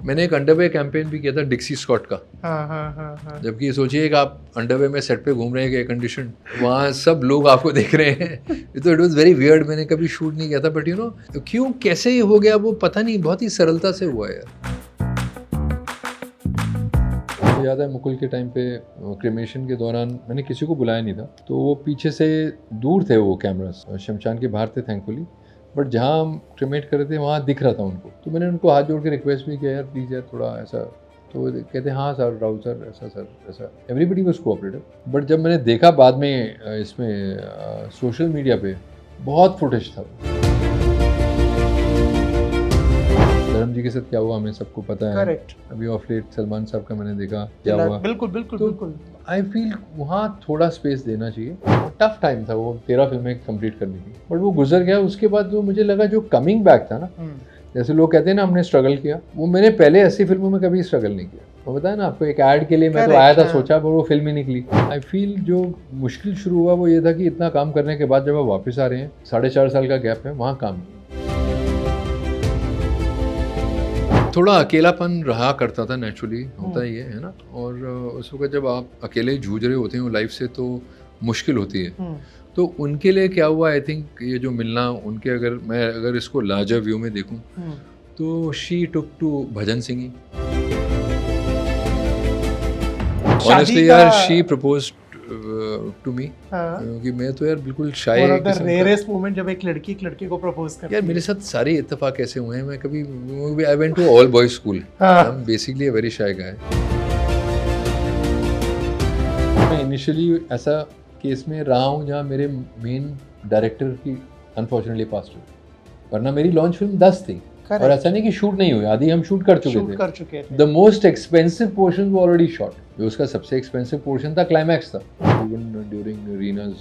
मैंने एक underway campaign भी किया था डिक्सी स्कॉट का। हाँ। जबकि सोचिए कि आप अंडरवे में सेट पे घूम रहे हैं एयर कंडीशन, वहाँ सब लोग आपको देख रहे हैं। तो इट वाज वेरी वियर्ड, मैंने कभी शूट नहीं किया था, बट यू नो क्यों कैसे हो गया वो पता नहीं, बहुत ही सरलता से हुआ यार। मुझे याद है मुकुल के टाइम पे क्रिमेशन के दौरान मैंने किसी को बुलाया नहीं था, तो वो पीछे से दूर थे, वो कैमरास शमशान के बाहर थे थैंकफुली, बट जहाँ हम क्रिमेट कर रहे थे वहाँ दिख रहा था उनको। तो मैंने उनको हाथ जोड़ के रिक्वेस्ट भी किया, यार प्लीज़ यार थोड़ा ऐसा। तो वो कहते हाँ सर, राहुल सर ऐसा, सर ऐसा। Everybody was cooperative. बट जब मैंने देखा बाद में इसमें सोशल मीडिया पे बहुत फुटेज था। धर्म जी के साथ क्या हुआ हमें सबको पता है। करेक्ट। अभी ऑफ लेट सलमान साहब का मैंने देखा क्या हुआ। बिल्कुल बिल्कुल तो बिल्कुल। आई फील वहाँ थोड़ा स्पेस देना चाहिए। टफ टाइम था वो, 13 फिल्में कंप्लीट करनी थी, बट वो गुजर गया। उसके बाद जो मुझे लगा जो कमिंग बैक था ना, जैसे लोग कहते हैं ना हमने स्ट्रगल किया, वो मैंने पहले 80 फिल्मों में कभी स्ट्रगल नहीं किया। वो बताया ना आपको, एक ऐड के लिए मैं तो आया था, सोचा पर वो फिल्म ही निकली। आई फील जो मुश्किल शुरू हुआ वो ये था कि इतना काम करने के बाद जब आप वापस आ रहे हैं, 4.5 साल का गैप है, वहाँ काम थोड़ा अकेलापन रहा करता था, नेचुरली होता ही है ना। और उस वक्त जब आप अकेले जूझ रहे होते हैं लाइफ से तो मुश्किल होती है। तो उनके लिए क्या हुआ, आई थिंक ये जो मिलना उनके, अगर इसको लार्जर व्यू में देखूं तो शी टुक टू भजन सिंह ही। ऑनेस्टली यार, शी प्रपोज्ड टू मी, क्योंकि मैं तो यार बिल्कुल शाय रेयरेस्ट मोमेंट जब एक लड़के को प्रपोज करती है। यार मेरे साथ सारे इत्तेफाक ऐसे हुए हैं। मैं कभी I went to all boys school, I am basically a very shy guy. मैं इनिशियली ऐसा केस में रहा हूँ जहाँ मेरे मेन डायरेक्टर की अनफॉर्चुनेटली पास्ट हुई, वरना मेरी लॉन्च फिल्म 10 थी। और ऐसा नहीं कि शूट नहीं हुई, आधी हम शूट कर चुके थे। द मोस्ट एक्सपेंसिव पोर्शन वो ऑलरेडी शॉट। जो उसका सबसे एक्सपेंसिव पोर्शन था क्लाइमैक्स था। Even during Reena's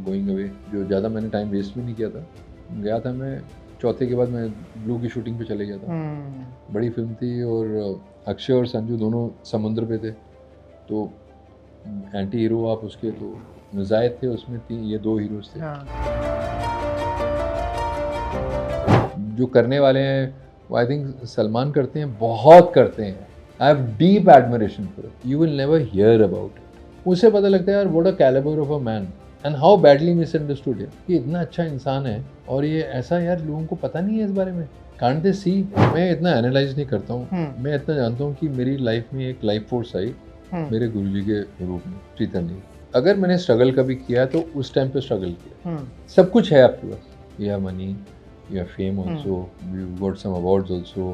going away, जो ज़्यादा मैंने टाइम वेस्ट भी नहीं किया था। गया था मैं चौथे के बाद, मैं ब्लू की शूटिंग पे चले गया था। बड़ी फिल्म थी और अक्षय और संजू दोनों समुद्र पे थे, तो एंटी हीरो आप उसके, तो जायद थे उसमें, ये 2 हीरोज थे। जो करने वाले हैं वो आई थिंक सलमान करते हैं, बहुत करते हैं। I have deep admiration for it, you will never hear about it. उससे पता लगता है यार what a calibre of a man and how badly misunderstood है। ये इतना अच्छा इंसान है और ये ऐसा, यार लोगों को पता नहीं है इस बारे में। कांट दे सी। मैं इतना एनालाइज नहीं करता हूँ। मैं इतना जानता हूँ कि मेरी लाइफ में एक लाइफ फोर्स आई मेरे गुरुजी के रूप में, प्रीतम जी। अगर मैंने स्ट्रगल कभी किया तो उस टाइम पे स्ट्रगल किया। सब कुछ है आपके पास, you have money, you have fame also, you got some awards also,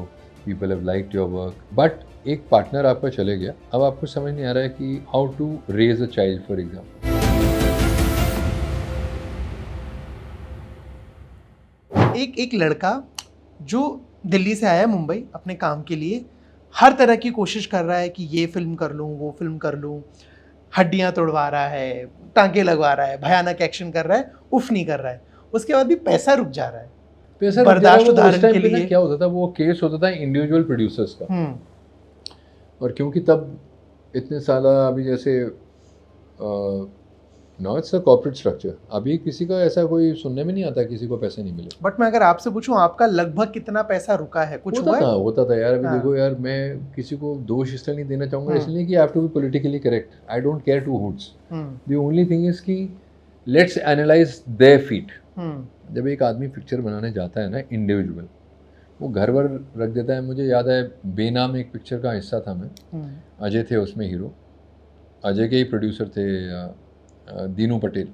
people have liked your work, but एक पार्टनर आपका चले गया। अब आपको समझ नहीं आ रहा है कि how to raise a child for example। एक लड़का जो दिल्ली से आया मुंबई अपने काम के लिए, हर तरह की कोशिश कर रहा है कि ये फिल्म कर लूँ, वो फिल्म कर लूँ, हड्डियाँ तोड़वा रहा है, टांके लगवा रहा है, भयानक एक्शन कर रहा है, उफ नहीं कर रहा है। उसके बाद भी पैसा रुक जा रहा है। बर्दाश्त उदाहरण के लिए क्या होता था, वो केस होता था इंडिविजुअल प्रोड्यूसर्स का। और क्योंकि तब इतने साल, अभी जैसे now it's a corporate structure, अभी किसी का ऐसा कोई सुनने में नहीं आता किसी को पैसे नहीं मिले। बट मैं अगर आपसे पूछूं आपका लगभग कितना पैसा रुका है, कुछ हुआ है? होता था यार। अभी देखो यार, मैं किसी को दोष इसलिए नहीं देना चाहूँगा, इसलिए कि I have to be politically correct. I don't care two hoots. The only thing is कि लेट्स एनालाइज देयर फीट। जब एक आदमी पिक्चर बनाने जाता है ना, इंडिविजुअल, वो घर वर रख देता है। मुझे याद है बेनाम एक पिक्चर का हिस्सा था मैं, अजय थे उसमें हीरो। अजय के ही प्रोड्यूसर थे दीनू पटेल,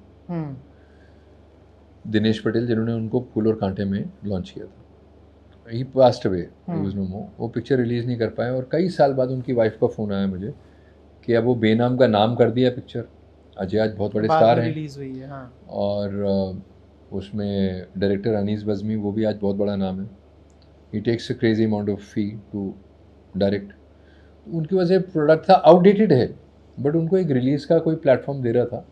दिनेश पटेल, जिन्होंने उनको फूल और कांटे में लॉन्च किया था। ही पास्ट अवे, वो पिक्चर रिलीज़ नहीं कर पाए और कई साल बाद उनकी वाइफ का फ़ोन आया मुझे कि अब वो बेनाम का नाम कर दिया पिक्चर। अजय आज बहुत बड़े स्टार हैं, रिलीज हुई है। हाँ। और उसमें डायरेक्टर अनीस बज़मी, वो भी आज बहुत बड़ा नाम है। He takes a crazy amount of fee to direct. उनकी वजह से प्रोडक्ट था आउटडेटेड है, बट उनको एक रिलीज़ का कोई प्लेटफॉर्म दे रहा था।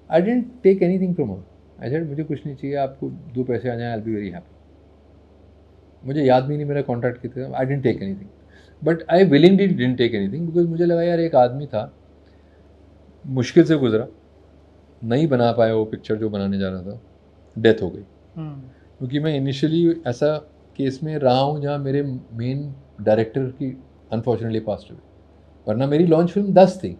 I didn't take anything from her. I said मुझे कुछ नहीं चाहिए, आपको 2 पैसे आ जाए, I will be very happy. मुझे याद भी नहीं मेरा कॉन्ट्रैक्ट कितना था। I didn't take anything, but I willingly didn't take anything, because मुझे लगा यार एक आदमी था, मुश्किल से गुजरा, नहीं बना पाया वो पिक्चर जो बनाने जा रहा था, डेथ हो गई। क्योंकि मैं इनिशियली ऐसा केस में रहा हूँ जहाँ मेरे मेन डायरेक्टर की अनफॉर्चुनेटली पास्ड अवे, वरना मेरी लॉन्च फिल्म 10 थी।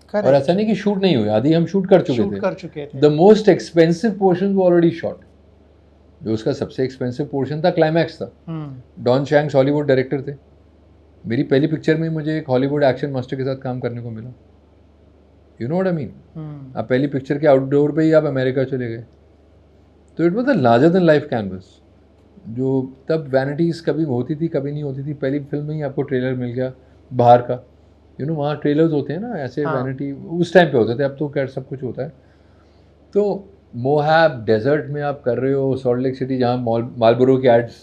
Correct. और ऐसा नहीं कि शूट नहीं हुई, आधी हम शूट कर चुके थे। द मोस्ट एक्सपेंसिव पोर्शन वो ऑलरेडी शॉट। जो उसका सबसे एक्सपेंसिव पोर्शन था क्लाइमैक्स था। डॉन शैंक्स हॉलीवुड डायरेक्टर थे। मेरी पहली पिक्चर में मुझे एक हॉलीवुड एक्शन मास्टर के साथ काम करने को मिला। You know what I mean. आप पहली पिक्चर के आउटडोर पे ही आप अमेरिका चले गए। तो it was a larger than life canvas. जो तब वैनिटीज़ कभी होती थी कभी नहीं होती थी। पहली फिल्म में ही आपको ट्रेलर मिल गया बाहर का। यू नो वहाँ ट्रेलर्स होते हैं ना ऐसे, वैनिटी उस टाइम पे होते थे, अब तो खैर सब कुछ होता है। तो मोहाब डेजर्ट में आप कर रहे हो, सॉल्ट लेक सिटी जहाँ मालबोरो की एड्स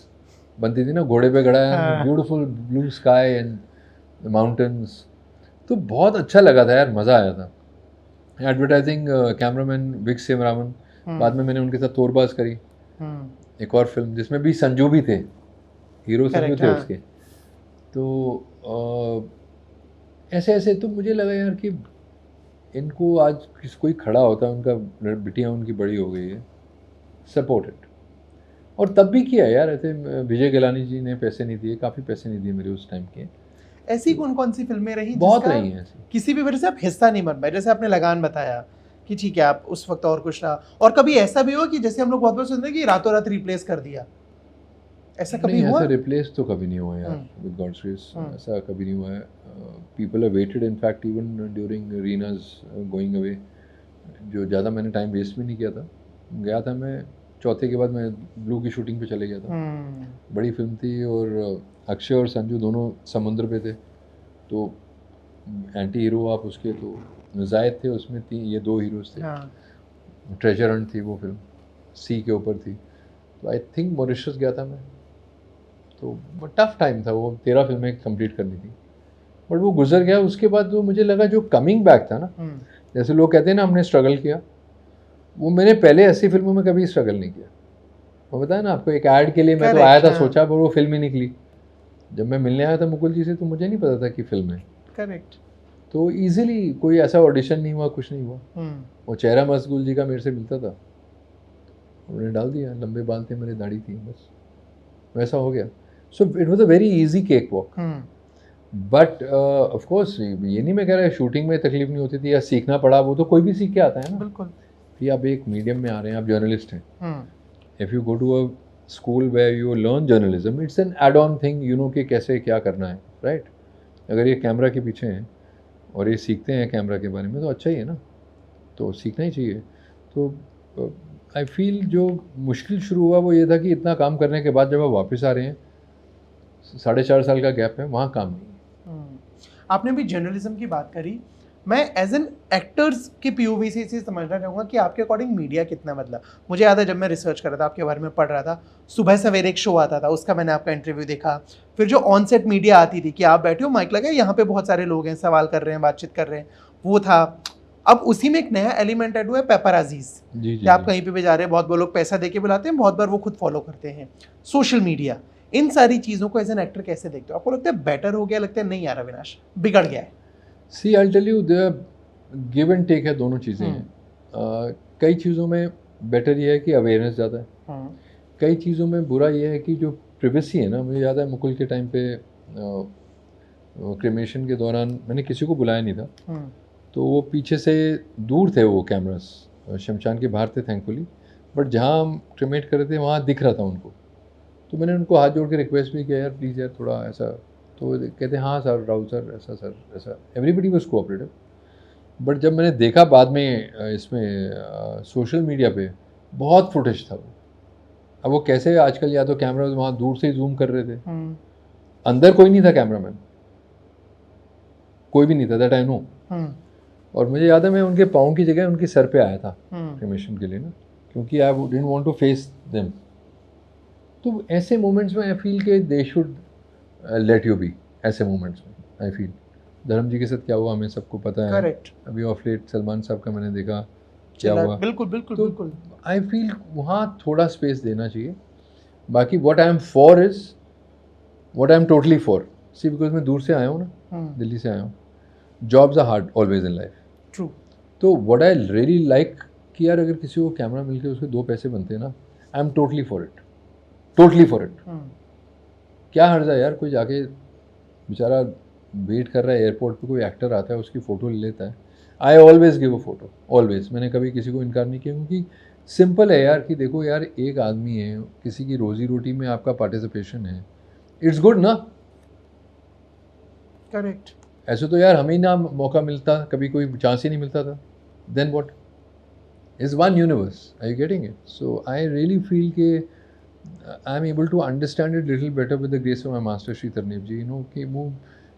बनती थी ना, घोड़े पे खड़ा है, beautiful blue sky and mountains. तो बहुत अच्छा लगा था यार, मज़ा आया था। एडवर्टाइजिंग कैमरामैन विक सेमरामन, बाद में मैंने उनके साथ तोरबाज करी, एक और फिल्म जिसमें भी संजू भी थे, हीरो संजू थे उसके। तो ऐसे ऐसे तो मुझे लगा यार कि इनको आज कोई खड़ा होता है, उनका बिटिया उनकी बड़ी हो गई है, सपोर्ट इट। और तब भी किया यार, ऐसे विजय गिलानी जी ने पैसे नहीं दिए, काफ़ी पैसे नहीं दिए मेरे उस टाइम के। ऐसी कौन कौन सी फिल्में रही बहुत रही हैं ऐसी, किसी भी वजह से आप हिस्सा नहीं बन पाए? जैसे आपने लगान बताया कि ठीक है आप उस वक्त और कुछ रहा, और कभी ऐसा भी हुआ कि जैसे हम लोग बहुत बार सुनते हैं कि रातों रात रिप्लेस कर दिया, ऐसा कभी हुआ? ऐसा रिप्लेस तो कभी नहीं हुआ यार, विद गॉड्स ग्रेस ऐसा कभी नहीं हुआ है। People have waited, in fact even during Reena's going away, जो ज़्यादा मैंने टाइम वेस्ट भी नहीं किया था। गया था मैं चौथे के बाद, मैं ब्लू की शूटिंग पे चले गया था। बड़ी फिल्म थी और अक्षय और संजू दोनों समुद्र पे थे, तो एंटी हीरो आप उसके, तो जायद थे उसमें, ये 2 हीरोज़ थे। ट्रेजर हंट थी वो फिल्म, सी के ऊपर थी। तो आई थिंक मॉरिशस गया था मैं, तो टफ टाइम था वो, 13 फिल्में कंप्लीट करनी थी, बट वो गुजर गया। उसके बाद जो मुझे लगा जो कमिंग बैक था ना, जैसे लोग कहते हैं ना हमने स्ट्रगल किया, वो मैंने पहले ऐसी फिल्मों में कभी स्ट्रगल नहीं किया। वो बताया ना आपको, एक ऐड के लिए मैं तो आया था, सोचा, पर वो फिल्म ही निकली। जब मैं मिलने आया था मुकुल जी से तो मुझे नहीं पता था कि फिल्म है। करेक्ट। तो इजीली कोई ऐसा ऑडिशन नहीं हुआ, कुछ नहीं हुआ। वो चेहरा मसगुल जी का मेरे से मिलता था, उन्होंने डाल दिया, लंबे बाल थे मेरे, दाढ़ी थी, बस वैसा हो गया। So it was a very easy cake walk. But of course ये नहीं मैं कह रहा शूटिंग में तकलीफ नहीं होती थी या सीखना पड़ा, वो तो कोई भी सीख के आता है ना। बिल्कुल। कि आप एक मीडियम में आ रहे हैं, आप जर्नलिस्ट हैं, if you go to a school where you learn journalism, it's an add on thing, you know कि कैसे क्या करना है, राइट। अगर ये कैमरा के पीछे हैं और ये सीखते हैं कैमरा के बारे में तो अच्छा ही है ना, तो सीखना ही चाहिए। तो आई फील जो मुश्किल शुरू हुआ वो ये था कि इतना काम करने के बाद जब आप वापस आ रहे हैं, 4.5 साल का गैप है, वहाँ काम नहीं है। आपने भी जर्नलिज्म की बात करी, मैं एज एन एक्टर्स के पीओवी से इसे समझना चाहूँगा कि आपके अकॉर्डिंग मीडिया कितना बदला। मुझे याद है जब मैं रिसर्च कर रहा था, आपके बारे में पढ़ रहा था, सुबह सवेरे एक शो आता था, उसका मैंने आपका इंटरव्यू देखा। फिर जो ऑन सेट मीडिया आती थी कि आप बैठे हो, माइक लगा, यहाँ पे बहुत सारे लोग हैं, सवाल कर रहे हैं, बातचीत कर रहे हैं, वो था। अब उसी में एक नया एलिमेंट ऐड हुआ है, पेपराजीज, कि आप कहीं पे भी जा रहे हैं, बहुत बार लोग पैसा दे के बुलाते हैं, बहुत बार वो खुद फॉलो करते हैं। सोशल मीडिया, इन सारी चीज़ों को एज एन एक्टर कैसे देखते हो? आपको लगता है बेटर हो गया, लगता है नहीं यार अविनाश बिगड़ गया है? See I tell you, there give and take है, दोनों चीज़ें हैं। कई चीज़ों में बेटर ये है कि अवेयरनेस ज़्यादा है, कई चीज़ों में बुरा ये है कि जो प्रिवेसी है ना, मुझे याद है मुकुल के टाइम पे क्रिमेशन के दौरान मैंने किसी को बुलाया नहीं था, तो वो पीछे से दूर थे वो कैमरास, शमशान के बाहर थे थैंकफुली, बट जहाँ हम क्रिमेट कर रहे थे वहाँ दिख रहा था उनको। तो मैंने उनको हाथ जोड़ के रिक्वेस्ट भी किया, यार प्लीज़ यार थोड़ा ऐसा, तो वो कहते हाँ सर, राहुल सर, ऐसा सर, ऐसा, एवरीबडी वाज कोऑपरेटिव। बट जब मैंने देखा बाद में इसमें सोशल मीडिया पे बहुत फुटेज था वो। अब वो कैसे आजकल, या तो कैमरा वहाँ दूर से ही जूम कर रहे थे, अंदर कोई नहीं था कैमरामैन, कोई भी नहीं था, दैट आई नो। और मुझे याद है मैं उनके पाँव की जगह उनके सर पे आया था क्रिमेशन के लिए ना, क्योंकि I didn't want to face them. तो ऐसे मोमेंट्स में आई फील के they should let you be, ऐसे मोमेंट्स में आई फील। धर्म जी के साथ क्या हुआ हमें सबको पता है। करेक्ट। अभी ऑफ लेट सलमान साहब का मैंने देखा क्या हुआ। बिल्कुल बिल्कुल तो बिल्कुल। आई फील वहाँ थोड़ा स्पेस देना चाहिए। बाकी what I am for is what I am totally for, see because मैं दूर से आया हूँ ना, दिल्ली से आया हूँ, jobs are hard always in life. True. तो व्हाट आई रियली लाइक कि यार अगर किसी को कैमरा मिल के उसके 2 पैसे बनते हैं ना, आई am totally for it, totally for it. क्या हर्ज है यार कोई जाके बेचारा वेट कर रहा है एयरपोर्ट पे, कोई एक्टर आता है उसकी फ़ोटो ले लेता है। I always give a photo, always. मैंने कभी किसी को इनकार नहीं किया, क्योंकि सिंपल है यार कि देखो यार, एक आदमी है, किसी की रोज़ी रोटी में आपका पार्टिसिपेशन है, इट्स गुड ना। करेक्ट। ऐसे तो यार हमें ही ना मौका मिलता, कभी कोई चांस ही नहीं मिलता था। Then what, is one universe, are you getting it? So I really feel के I am able to understand it little better with the grace of my master Shri Tarneep ji. You know कि वो,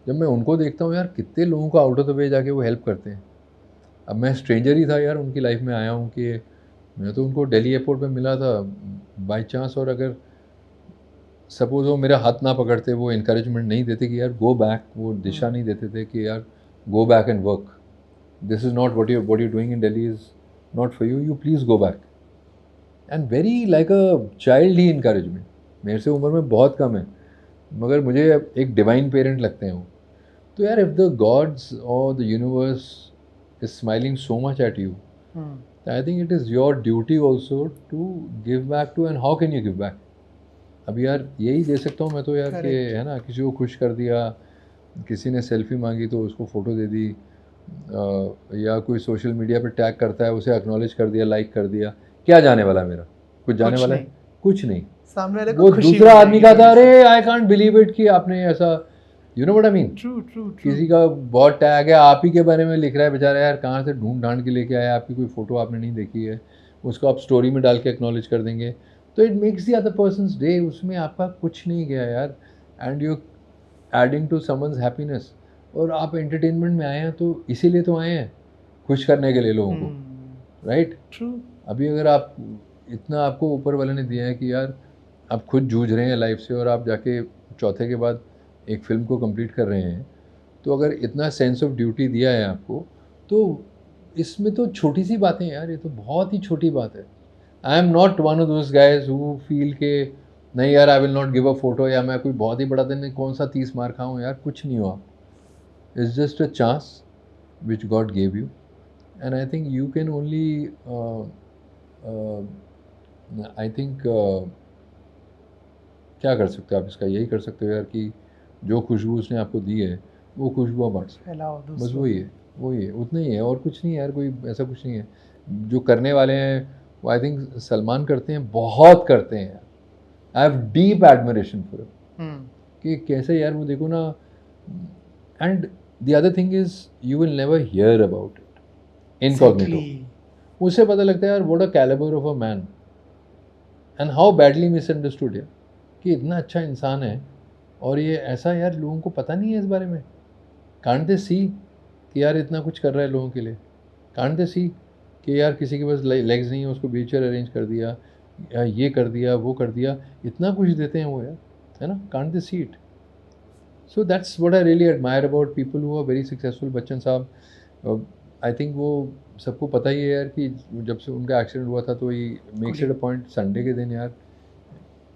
जब मैं उनको देखता हूँ यार, कितने लोगों को आउट ऑफ द वे जाके वो हेल्प करते हैं। अब मैं स्ट्रेंजर ही था यार उनकी लाइफ में आया हूँ, कि मैं तो उनको दिल्ली एयरपोर्ट पे मिला था बाई चांस, और अगर सपोज़ वो मेरा हाथ ना पकड़ते, वो इनकरेजमेंट नहीं देते कि यार गो बैक, वो दिशा नहीं देते थे कि यार go back and work, this is not what you doing in Delhi is not for you, you please go back. And very like a child he encouragement. मेरे से उम्र में बहुत कम है, मगर मुझे एक डिवाइन पेरेंट लगते हैं वो। तो यार, इफ़ द गॉड्स और the universe is smiling so much at you, I think it is your duty also to give back to. And how can you give back? अब यार यही दे सकता हूँ मैं तो यार, कि Correct. है ना, किसी को खुश कर दिया, किसी ने सेल्फी मांगी तो उसको फ़ोटो दे दी, या कोई सोशल मीडिया पे टैग करता है, उसे एक्नॉलेज कर दिया, लाइक कर दिया। क्या जाने वाला है मेरा? कुछ जाने कुछ वाला है? नहीं, कुछ नहीं। सामने वाले को वो खुशी दूसरा मिल आदमी जाएगी का था, थोड़ी सी। अरे आई कांट बिलीव इट कि आपने ऐसा, you know what I mean. True true true. किसी का बहुत टैग है, आप ही के बारे में लिख रहा है बेचारा, यार कहाँ से ढूंढ ढांड के लेके आया, आपकी कोई फ़ोटो आपने नहीं देखी है, उसको आप स्टोरी में डाल के एक्नॉलेज कर देंगे, तो it makes the other person's day. उसमें आपका कुछ नहीं गया यार, and you adding to someone's happiness. और आप एंटरटेनमेंट में आए हैं तो इसीलिए तो आए हैं, खुश करने के लिए लोगों को, राइट? ट्रू। अभी अगर आप, इतना आपको ऊपर वाले ने दिया है कि यार आप खुद जूझ रहे हैं लाइफ से, और आप जाके चौथे के बाद एक फ़िल्म को कंप्लीट कर रहे हैं, तो अगर इतना सेंस ऑफ ड्यूटी दिया है आपको, तो इसमें तो छोटी सी बातें हैं यार, ये तो बहुत ही छोटी बात है। आई am not one of those guys who feel के नहीं यार, I will not give a photo, या मैं कोई बहुत ही बड़ा दिन कौन सा 30 मार खाऊं। यार कुछ नहीं हो आप, it's just a chance which God gave you, and I think you can only, I think क्या कर सकते हो आप इसका? यही कर सकते हो यार कि जो खुशबू उसने आपको दी है, वो खुशबू आप बांट सकते फैलाओ हो। बस दूसरों वही है, वही है, उतना ही है, और कुछ नहीं है यार, कोई ऐसा कुछ नहीं है। जो करने वाले हैं वो आई थिंक सलमान करते हैं, बहुत करते हैं यार। I have deep admiration for him, कि कैसे यार वो देखो ना। And the other thing is, you will never hear about it incognito. Exactly. उससे पता लगता है यार what a calibre of a man, and how badly misunderstood है, कि इतना अच्छा इंसान है और ये ऐसा, यार लोगों को पता नहीं है इस बारे में। कांट दे सी कि यार इतना कुछ कर रहा है लोगों के लिए? कांट दे सी कि यार किसी के पास लेग्स नहीं है, उसको व्हीलचेयर अरेंज कर दिया, या ये कर दिया, वो कर दिया, इतना कुछ देते हैं वो यार, है ना? Can't they see it? So that's what I really admire about people who are very successful. Bachchan sahab, I think वो सबको पता ही है यार कि जब से उनका एक्सीडेंट हुआ था, तो he makes it a point Sunday के दिन यार,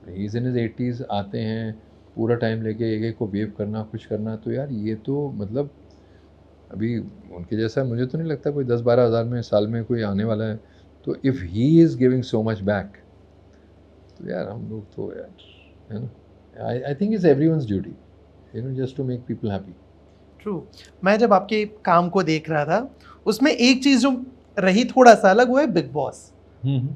he is in his 80s, आते हैं पूरा टाइम लेके एक एक को वेव करना, खुश करना। तो यार ये तो मतलब, अभी उनके जैसा मुझे तो नहीं लगता कोई 10-12 हज़ार में साल में कोई आने वाला है। तो if he is giving so much back, तो यार हम लोग तो यार, है ना, I think it's everyone's duty, you know, just to make people happy. True. मैं जब आपके काम को देख रहा था, उसमें एक चीज जो रही थोड़ा सा अलग, वो है big boss.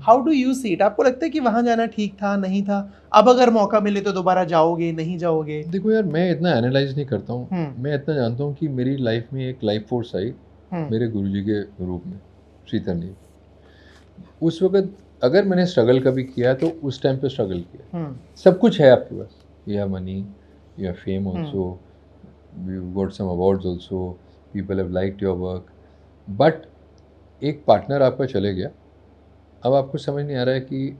How do you see it? आपको लगता है कि वहां जाना ठीक था, नहीं था? अब अगर मौका मिले तो दोबारा जाओगे, नहीं जाओगे? देखो यार, मैं इतना एनालाइज नहीं करता हूँ। हम्म। मैं इतना जानता हूँ कि मेरी लाइफ में एक लाइफ फोर्स आई मेरे गुरुजी के रूप में, श्री तरनीप। उस वक्त अगर मैंने स्ट्रगल कभी किया तो उस टाइम पे स्ट्रगल किया। सब कुछ है आपके पास, you have money, you have fame also, you got some awards also, people have liked your work, but एक पार्टनर आपका चले गया। अब आपको समझ नहीं आ रहा है कि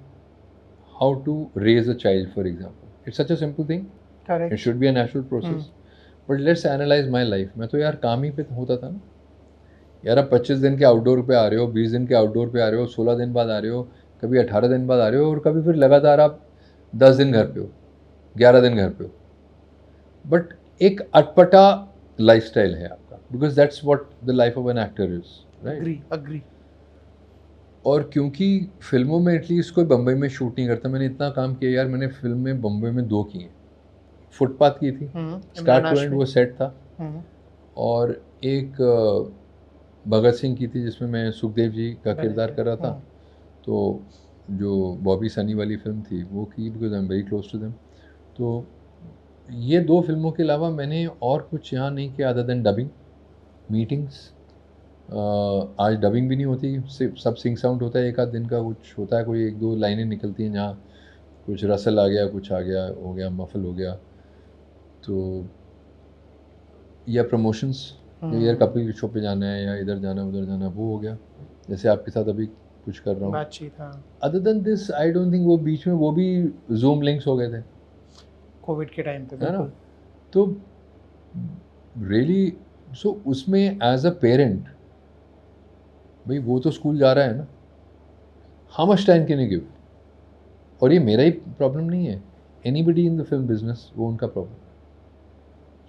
how to raise a child, for example. It's such a simple thing, it correct. Should be a natural process, but let's analyse my life. मैं तो यार काम ही पे होता था ना यार। आप 25 दिन के आउटडोर पे आ रहे हो, 20 दिन के आउटडोर पे आ रहे हो, 16 दिन बाद आ रहे हो, कभी 18 दिन बाद आ रहे हो, और कभी फिर लगातार आप 10 दिन घर पे हो, 11 दिन घर पे हो। बट एक अटपटा लाइफस्टाइल है आपका, because that's what the life of an actor is, right? Agree agree. और क्योंकि फिल्मों में एटलीस्ट कोई बम्बई में शूट नहीं करता, मैंने इतना काम किया यार, मैंने फिल्म में बम्बई में 2 की हैं, फुटपाथ की थी, स्टार्ट टू एंड वो सेट था, और एक भगत सिंह की थी जिसमें मैं सुखदेव जी का किरदार कर रहा था। तो जो बॉबी सनी वाली फिल्म थी वो की, because I am very close to them. तो ये 2 फिल्मों के अलावा मैंने और कुछ यहाँ नहीं किया अदर देन डबिंग मीटिंग्स। आज डबिंग भी नहीं होती, सिर्फ सब सिंग साउंड होता है, एक आध दिन का कुछ होता है, कोई 1-2 लाइनें निकलती हैं जहाँ कुछ रसल आ गया, कुछ आ गया, हो गया मफल हो गया। तो या प्रमोशंस, यार कपिल शो पे जाना है या इधर जाना उधर जाना, वो हो गया, जैसे आपके साथ अभी कुछ कर रहा हूँ बातचीत। हाँ, other than this I don't think. वो बीच में वो भी जूम लिंक्स हो गए थे कोविड के टाइम पे, है ना। बिल्कुल। तो रियली सो उसमें एज अ पेरेंट, भाई वो तो स्कूल जा रहा है ना, how much time can you give. और ये मेरा ही प्रॉब्लम नहीं है, anybody in the film business, वो उनका problem.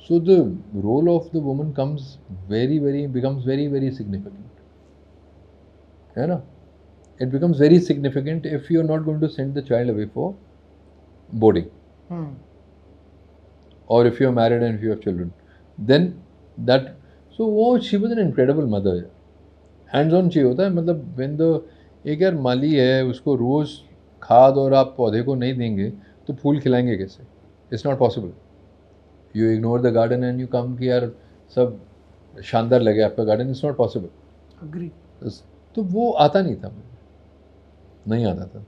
So the role of the woman becomes very very significant, है ना। It becomes very significant if you are not going to send the child away for boarding, or if you are married and if you have children, then that, so वो she was an incredible mother, hands on चाहिए होता है, मतलब when the, एक यार माली है, उसको रोज़ खाद और आप पौधे को नहीं देंगे तो फूल खिलाएंगे कैसे, it's not possible. You ignore the garden and you come कि यार सब शानदार लगे आपका garden, it's not possible. Agree. तो वो आता नहीं था मुझे, नहीं आता था।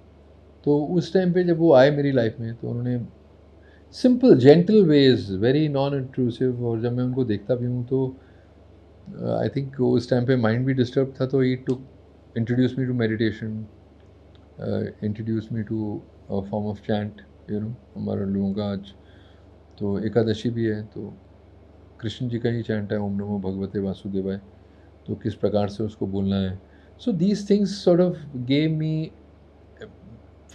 तो उस टाइम पे जब वो आए मेरी लाइफ में, तो उन्होंने simple gentle ways, very non intrusive, और जब मैं उनको देखता भी हूँ तो आई थिंक उस टाइम पे माइंड भी डिस्टर्ब था, तो he too introduce me to meditation, introduce me to form of chant, you know. हमारे लोगों का आज तो एकादशी भी है, तो कृष्ण जी का ही चैंट है, ओम नमो भगवते वासुदेवाय, तो किस प्रकार से उसको बोलना है। So these things sort of gave me,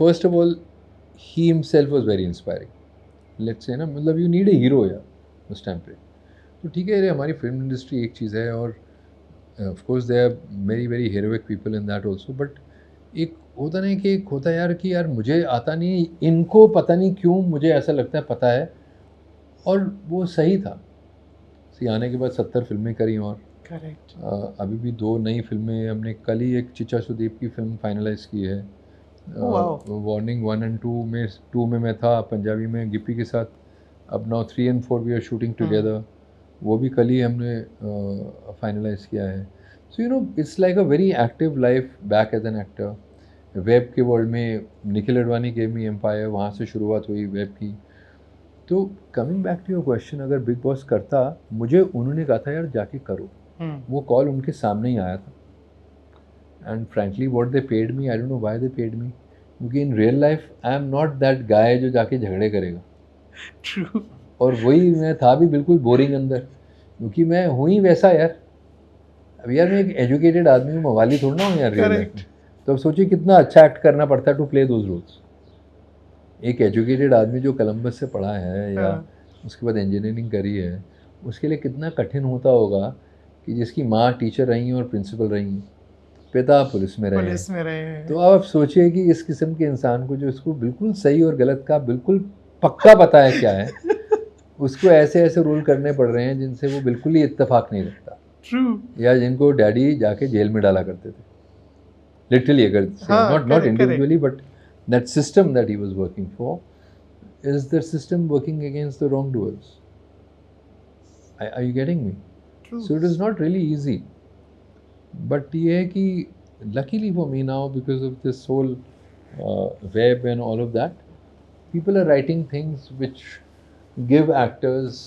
first of all he himself was very inspiring, let's say ना, मतलब यू नीड ए हीरो यार उस टाइम पे। तो ठीक है, हमारी फिल्म इंडस्ट्री एक चीज़ है, और of course they are very very heroic people in that also, but एक होता नहीं कि एक होता है यार कि यार मुझे आता नहीं, इनको पता नहीं क्यों मुझे ऐसा लगता है पता है, और वो सही था। सी आने के बाद 70 फिल्में करी, और करेक्ट। अभी भी 2 नई फिल्में हमने, कल ही एक चिचा सुदीप की फिल्म फाइनलाइज की है, वार्निंग 1 and 2 में, 2 में मैं था पंजाबी में गिप्पी के साथ, अब now 3 and 4 we are shooting together, वो भी कल ही हमने फाइनलाइज किया है। So you know it's like a very active life back as an actor. Web के वर्ल्ड में Nikhil Advani gave me Empire, वहाँ से शुरुआत हुई वेब की। तो coming back to your question, अगर बिग बॉस करता, मुझे उन्होंने कहा था यार जाके करो, वो कॉल उनके सामने ही आया था, and frankly what they paid me, I don't know why they paid me, क्योंकि in real life I am not that guy जो जाके झगड़े करेगा। ट्रू। और वही मैं था भी बिल्कुल बोरिंग अंदर, क्योंकि मैं हूँ ही वैसा यार। अब यार मैं एक एजुकेटेड आदमी हूँ, मवाली थोड़ा ना हूँ यार रियल लाइफ में। तो अब सोचिए कितना अच्छा एक्ट करना पड़ता है टू प्ले दोज रोल्स। एक एजुकेटेड आदमी जो कोलंबस से पढ़ा है या उसके बाद इंजीनियरिंग करी है, उसके लिए कितना कठिन होता होगा कि जिसकी माँ टीचर रही और प्रिंसिपल रही, पिता पुलिस में रहे हैं। तो आप सोचिए कि इस किस्म के इंसान को, जो इसको बिल्कुल सही और गलत का बिल्कुल पक्का पता है क्या है, उसको ऐसे ऐसे रोल करने पड़ रहे हैं जिनसे वो बिल्कुल ही इत्तेफाक नहीं रखता। ट्रू। या जिनको डैडी जाके जेल में डाला करते थे, लिटरली, अगर not individually, but that system that he was working for is the system working against the wrongdoers. Are you getting me? True. So it is not really easy, but ये है कि luckily for me now, because of this whole web and all of that, people are writing things which give actors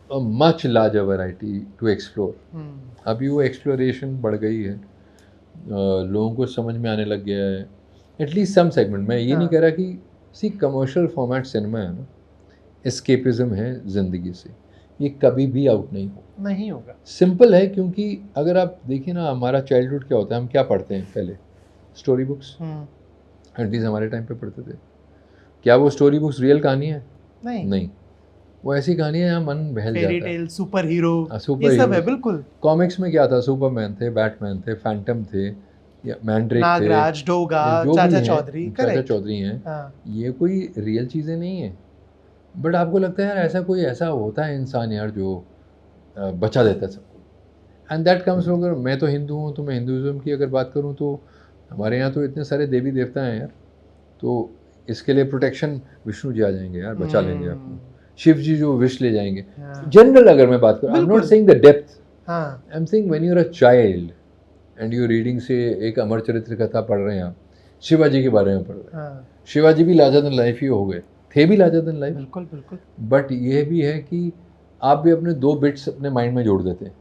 a much larger variety to explore. अभी वो exploration बढ़ गई है, लोगों को समझ में आने लग गया है, एटलीस्ट सम सेगमेंट। मैं ये नहीं कह रहा कि सी कमर्शियल फॉर्मेट सिनेमा है ना, एस्केपिज्म है ज़िंदगी से, ये कभी भी आउट नहीं होगा। सिंपल है, क्योंकि अगर आप देखिए ना, हमारा चाइल्डहुड क्या होता है, हम क्या पढ़ते हैं पहले, स्टोरी बुक्स, एटलीस्ट हमारे टाइम पे पढ़ते थे। क्या वो स्टोरी बुक्स रियल कहानी है? नहीं, वो ऐसी कहानी है जहाँ मन बहल जाता है। फेरी टेल, सुपर हीरो, ये सब है बिल्कुल। कॉमिक्स में क्या था, सुपरमैन थे, बैटमैन थे, फैंटम थे, या मैंड्रिक थे, नागराज, डोगा, चाचा चौधरी हैं। ये कोई रियल चीज़ें नहीं है। बट आपको लगता है यार ऐसा कोई ऐसा होता है इंसान यार जो बचा देता है सबको, एंड दैट कम्स, अगर मैं तो हिंदू हूँ तो मैं हिंदुज़म की अगर बात करूँ तो हमारे यहाँ तो इतने सारे देवी देवता हैं यार, तो इसके लिए प्रोटेक्शन विष्णु जी आ जाएंगे यार, बचा लेंगे आपको, शिव जी जो विश ले जाएंगे। हाँ। जनरल अगर मैं बात करूँ, आई एम नॉट बिल्कुल। सेइंग द डेप्थ, हाँ I am saying when you are a child and you reading से एक अमर चरित्र कथा पढ़ रहे हैं आप, शिवाजी के बारे में पढ़ रहे हैं, हाँ शिवाजी भी लार्जर देन लाइफ ही हो गए, थे भी लार्जर देन लाइफ, बिल्कुल बिल्कुल। बट ये भी है कि आप भी अपने 2 बिट्स अपने माइंड में जोड़ देते हैं,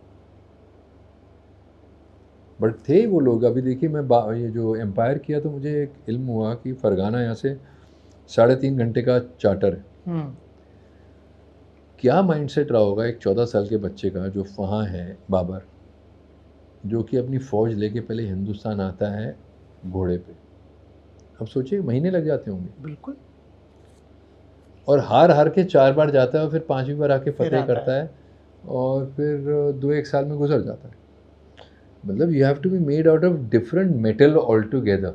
बट थे वो लोग। अभी देखिए मैं ये जो एम्पायर किया तो मुझे एक इल्म हुआ कि फरगाना यहाँ से 3.5 घंटे का चार्टर है। क्या माइंडसेट रहा होगा एक 14 साल के बच्चे का जो वहाँ है, बाबर, जो कि अपनी फ़ौज लेके पहले हिंदुस्तान आता है घोड़े पे, अब सोचिए महीने लग जाते होंगे, बिल्कुल। और हार हार के 4 बार जाता है और फिर 5वीं बार आके फिर फतेह आता करता है और फिर 2-1 साल में गुजर जाता है। मतलब you have to be made out of different metal altogether.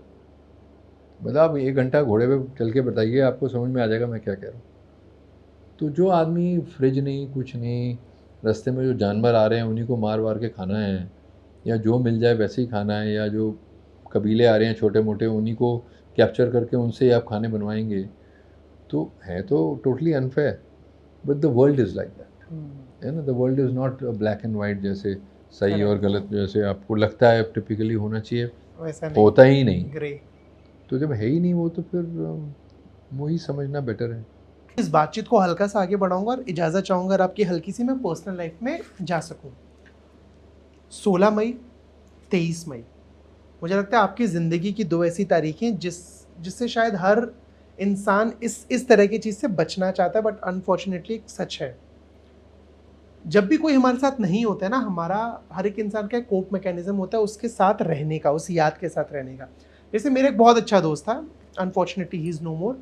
मतलब आप 1 घंटा घोड़े पे चल के बताइए, आपको समझ में आ जाएगा मैं क्या कह रहा हूँ। तो जो आदमी फ्रिज नहीं, कुछ नहीं, रास्ते में जो जानवर आ रहे हैं उन्हीं को मार वार के खाना है, या जो मिल जाए वैसे ही खाना है, या जो कबीले आ रहे हैं छोटे मोटे उन्हीं को कैप्चर करके उनसे ही आप खाने बनवाएंगे, तो है तो totally unfair. But the world is like that, है ना, the world is not black and white जैसे सही और गलत जैसे आपको लगता है टिपिकली होना चाहिए, वैसा नहीं, होता ही नहीं। ग्रे। तो जब है ही नहीं वो, तो फिर वही समझना बेटर है। इस बातचीत को हल्का सा आगे बढ़ाऊंगा और इजाज़त चाहूँगा अगर आपकी हल्की सी मैं पर्सनल लाइफ में जा सकूँ। 16 मई, 23 मई, मुझे लगता है आपकी ज़िंदगी की 2 ऐसी तारीखें जिससे शायद हर इंसान इस तरह की चीज़ से बचना चाहता है, बट अनफॉर्चुनेटली एक सच है। जब भी कोई हमारे साथ नहीं होता है ना, हमारा हर एक इंसान का एक कोप मैकेनिज्म होता है उसके साथ रहने का, उस याद के साथ रहने का। जैसे मेरा एक बहुत अच्छा दोस्त था, अनफॉर्चुनेटली ही इज़ नो मोर।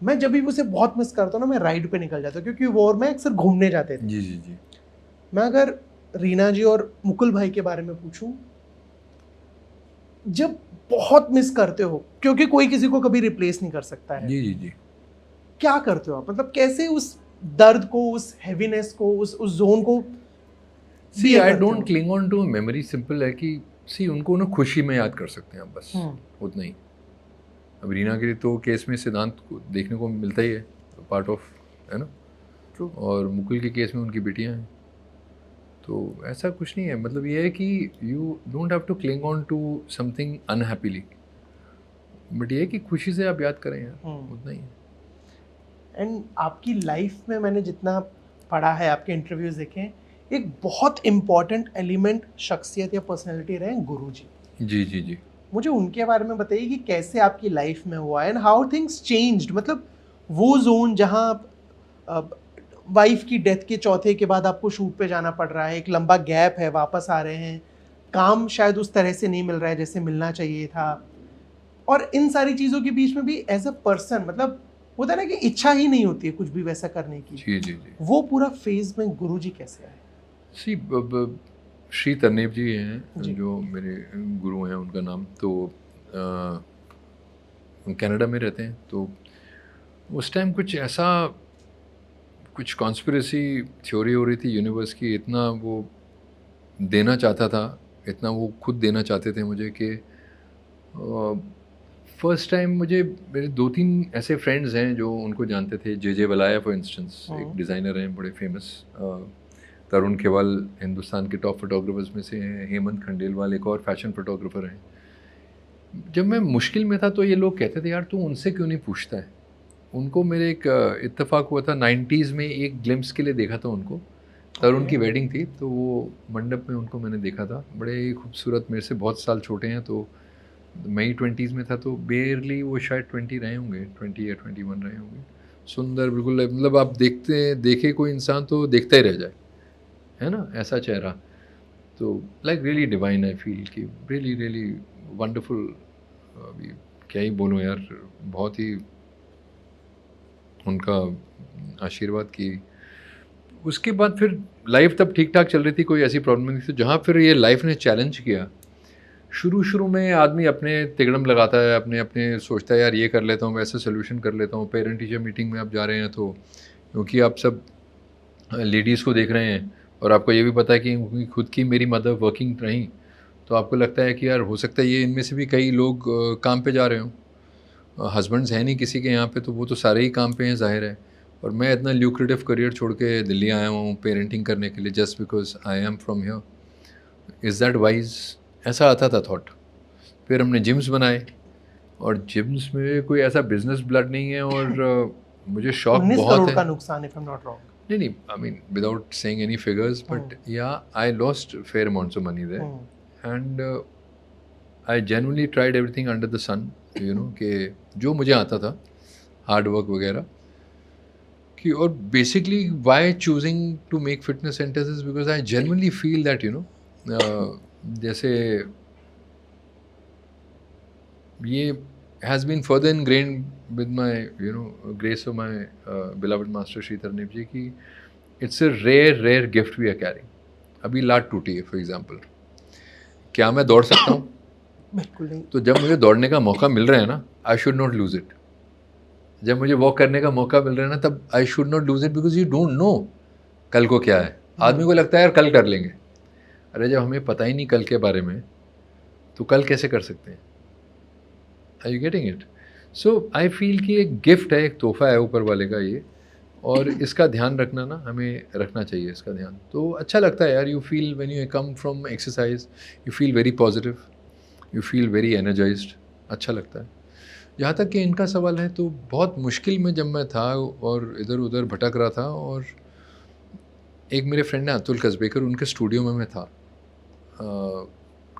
मैं जब भी उसे बहुत मिस करता हूँ ना, मैं राइड पे निकल जाता हूँ, क्योंकि वो और मैं अक्सर घूमने जाते थे। जी जी जी। मैं अगर रीना जी और मुकुल भाई के बारे में पूछूं, जब बहुत मिस करते हो, क्योंकि कोई किसी को कभी रिप्लेस नहीं कर सकता है, जी जी जी। क्या करते हो आप? मतलब कैसे उस दर्द को, उस हैवीनेस को, उस जोन को सी bear आई करते डोंट हो? Cling on to memory, simple है कि सी उनको ना खुशी में याद कर सकते हैं आप, बस उतना ही। अब रीना के तो केस में सिद्धांत को देखने को मिलता ही है, पार्ट ऑफ, है ना, True. और मुकुल के केस में उनकी बेटियां हैं, तो ऐसा कुछ नहीं है। मतलब ये है कि you don't have to cling on to something unhappily, but ये है कि खुशी से आप याद करें यार, उतना ही है। एंड आपकी लाइफ में मैंने जितना पढ़ा है, आपके इंटरव्यूज देखे हैं, एक बहुत इम्पॉर्टेंट एलिमेंट शख्सियत या पर्सनैलिटी रहे हैं गुरु जी। जी जी जी। मुझे उनके बारे में बताइए कि कैसे आपकी लाइफ में हुआ एंड हाउ थिंग्स चेंज्ड। मतलब वो जोन जहाँ वाइफ की डेथ के चौथे के बाद आपको शूट पे जाना पड़ रहा है, एक लंबा गैप है, वापस आ रहे हैं, काम शायद उस तरह से नहीं मिल रहा है जैसे मिलना चाहिए था, और इन सारी चीज़ों के बीच में भी एज अ पर्सन, मतलब होता है ना कि इच्छा ही नहीं होती है कुछ भी वैसा करने की। जी जी जी। वो पूरा फेज में गुरु जी कैसे आए? सी श्री तरनेब जी हैं जी। जो मेरे गुरु हैं, उनका नाम, तो कनाडा में रहते हैं। तो उस टाइम कुछ कॉन्स्पिरेसी थ्योरी हो रही थी यूनिवर्स की, इतना वो देना चाहता था, इतना वो खुद देना चाहते थे मुझे कि फर्स्ट टाइम मुझे, मेरे 2-3 ऐसे फ्रेंड्स हैं जो उनको जानते थे। जे वलाया फॉर इंस्टेंस, एक डिज़ाइनर हैं बड़े फेमस। तरुण केवल हिंदुस्तान के टॉप फोटोग्राफर्स में से हैं। हेमंत खंडेलवाल एक और फैशन फोटोग्राफर हैं। जब मैं मुश्किल में था तो ये लोग कहते थे यार तू उनसे क्यों नहीं पूछता है। उनको मेरे एक इत्तेफाक हुआ था 90s में, एक ग्लिम्स के लिए देखा था उनको। तरुण की वेडिंग थी तो वो मंडप में उनको मैंने देखा था, बड़े ही खूबसूरत, मेरे से बहुत साल छोटे हैं। तो मैं ही 20s में था, तो बेयरली वो शायद 20 रहे होंगे, 20 या 21 रहे होंगे। सुंदर बिल्कुल, मतलब आप देखे कोई इंसान तो देखता ही रह जाए, है ना, ऐसा चेहरा। तो लाइक रियली डिवाइन, आई फील कि रियली रियली वंडरफुल। अभी क्या ही बोलूँ यार, बहुत ही उनका आशीर्वाद की। उसके बाद फिर लाइफ तब ठीक ठाक चल रही थी, कोई ऐसी प्रॉब्लम नहीं थी। जहाँ फिर ये लाइफ ने चैलेंज किया, शुरू शुरू में आदमी अपने तिगड़म लगाता है, अपने अपने सोचता है यार ये कर लेता हूँ, वैसे सोल्यूशन कर लेता हूँ। पेरेंट टीचर मीटिंग में आप जा रहे हैं तो क्योंकि आप सब लेडीज़ को देख रहे हैं और आपको ये भी पता है कि उनकी खुद की मेरी मदर वर्किंग रहीं, तो आपको लगता है कि यार हो सकता है ये इनमें से भी कई लोग काम पे जा रहे हों। हस्बैंड्स हैं नहीं किसी के यहाँ पे, तो वो तो सारे ही काम पे हैं ज़ाहिर है। और मैं इतना ल्यूक्रेटिव करियर छोड़ के दिल्ली आया हूँ पेरेंटिंग करने के लिए just because I am from here. Is that wise? ऐसा आता था थॉट। फिर हमने जिम्स बनाए और जिम्स में कोई ऐसा बिजनेस ब्लड नहीं है और मुझे शौक 19 बहुत करोड़ है। का नुकसान, if I am not wrong. नहीं, I mean without saying any figures, but yeah I lost fair amounts of money there and I genuinely tried everything under the sun, you know, कि जो मुझे आता था, हार्ड वर्क वगैरह कि। और basically why choosing to make fitness centres is because I genuinely feel that, you know, जैसे ये has been further ingrained with my, you know, grace of my beloved master Shri Tarnip ji ki it's a rare gift we are carrying. अभी लात टूटी है for example, क्या मैं दौड़ सकता हूँ? बिल्कुल नहीं। तो जब मुझे दौड़ने का मौका मिल रहा है ना, I should not lose it. जब मुझे वॉक करने का मौका मिल रहा है ना, तब I should not lose it because you don't know कल को क्या है। आदमी को लगता है यार कल कर लेंगे, अरे जब हमें पता ही नहीं कल के बारे में तो कल कैसे कर सकते हैं? Are you getting it? So I feel कि एक गिफ्ट है, एक तोहफा है ऊपर वाले का ये, और इसका ध्यान रखना ना, हमें रखना चाहिए इसका ध्यान। तो अच्छा लगता है यार, you feel when you come from exercise, you feel very positive, you feel very energised, अच्छा लगता है। जहाँ तक कि इनका सवाल है, तो बहुत मुश्किल में जब मैं था और इधर उधर भटक रहा था, और एक मेरे फ्रेंड है अतुल कसबेकर, उनके स्टूडियो में मैं था।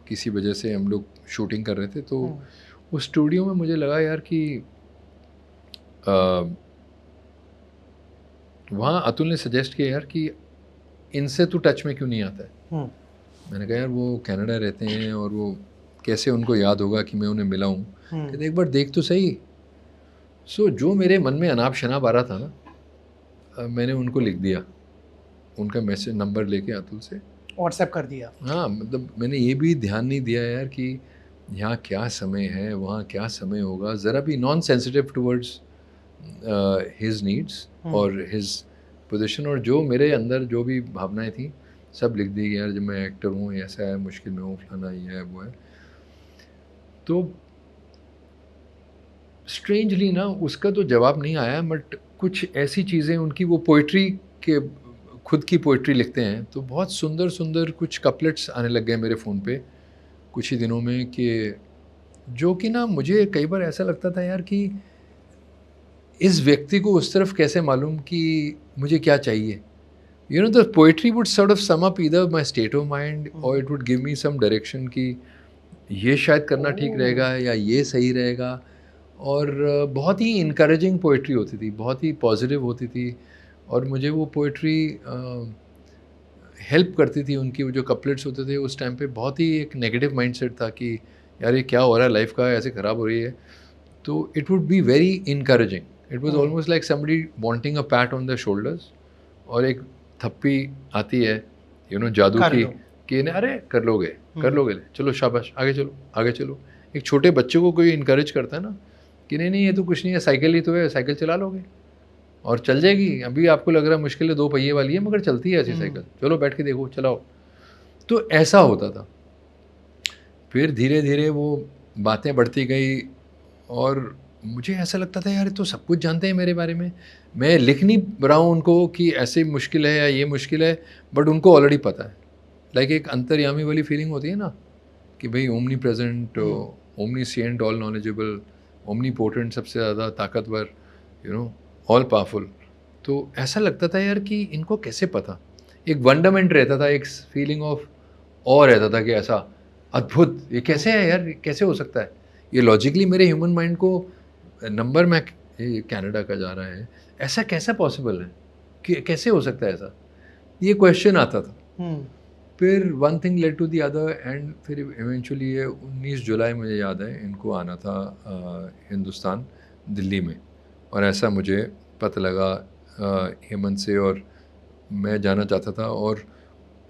किसी वजह से हम लोग शूटिंग कर रहे थे, तो उस स्टूडियो में मुझे लगा यार कि वहाँ अतुल ने सजेस्ट किया यार कि इनसे तू टच में क्यों नहीं आता है। मैंने कहा यार वो कनाडा रहते हैं और वो कैसे उनको याद होगा कि मैं उन्हें मिला हूँ। कहते एक बार देख तो सही। सो जो मेरे मन में अनाप शनाप आ रहा था ना, मैंने उनको लिख दिया, उनका मैसेज नंबर लेके अतुल से व्हाट्सएप कर दिया। हाँ, मतलब मैंने ये भी ध्यान नहीं दिया यार कि यहाँ क्या समय है, वहाँ क्या समय होगा, ज़रा भी non sensitive towards his needs और हिज पोजीशन। और जो मेरे अंदर जो भी भावनाएं थी सब लिख दी यार, जब मैं एक्टर हूँ, ऐसा है, मुश्किल में हूँ, फलाना ये है वो है। तो स्ट्रेंजली ना उसका तो जवाब नहीं आया, बट कुछ ऐसी चीज़ें उनकी, वो पोइट्री के खुद की पोइट्री लिखते हैं, तो बहुत सुंदर सुंदर कुछ कपलेट्स आने लग गए मेरे फ़ोन पे कुछ ही दिनों में, कि जो कि ना मुझे कई बार ऐसा लगता था यार कि इस व्यक्ति को उस तरफ कैसे मालूम कि मुझे क्या चाहिए। You know, the poetry would sort of sum up either my state of mind और it would give me some direction कि ये शायद करना ठीक रहेगा या ये सही रहेगा। और बहुत ही इनकरेजिंग पोइट्री होती थी, बहुत ही पॉजिटिव होती थी, और मुझे वो पोइट्री हेल्प करती थी। उनकी वो जो कपलेट्स होते थे उस टाइम पे बहुत ही एक नेगेटिव माइंडसेट था कि यार ये क्या हो रहा है, लाइफ का ऐसे ख़राब हो रही है। तो it would be very encouraging, it was almost like somebody wanting a PAT on the shoulders, और एक थप्पी आती है, यू नो, जादू की, कि अरे कर लोगे, चलो शाबाश, आगे चलो आगे चलो। एक छोटे बच्चे को कोई इनकरेज करता है ना कि नहीं नहीं ये तो कुछ नहीं है, साइकिल ही तो है, साइकिल चला लोगे और चल जाएगी। अभी आपको लग रहा है मुश्किल है, 2 पहिए वाली है, मगर चलती है ऐसी साइकिल, चलो बैठ के देखो, चलाओ। तो ऐसा होता था। फिर धीरे धीरे वो बातें बढ़ती गई और मुझे ऐसा लगता था यार तो सब कुछ जानते हैं मेरे बारे में, मैं लिख नहीं रहा हूँ उनको कि ऐसे मुश्किल है या ये मुश्किल है, बट उनको ऑलरेडी पता है। लाइक एक अंतर्यामी वाली फीलिंग होती है ना कि भाई omnipresent, omniscient, all knowledgeable, omnipotent, सबसे ज़्यादा ताकतवर, यू नो, ऑल पावरफुल। तो ऐसा लगता था यार कि इनको कैसे पता। एक वंडरमेंट रहता था, एक फीलिंग ऑफ और रहता था कि ऐसा अद्भुत, ये कैसे है यार, कैसे हो सकता है, ये लॉजिकली मेरे ह्यूमन माइंड को नंबर में कनाडा का जा रहा है, ऐसा कैसा पॉसिबल है, कि कैसे हो सकता है ऐसा, ये क्वेश्चन आता था। फिर one thing led to the other and फिर इवेंचुअली ये 19 जुलाई मुझे याद है इनको आना था हिंदुस्तान, दिल्ली में, और ऐसा मुझे पता लगा हेमंत से, और मैं जाना चाहता था। और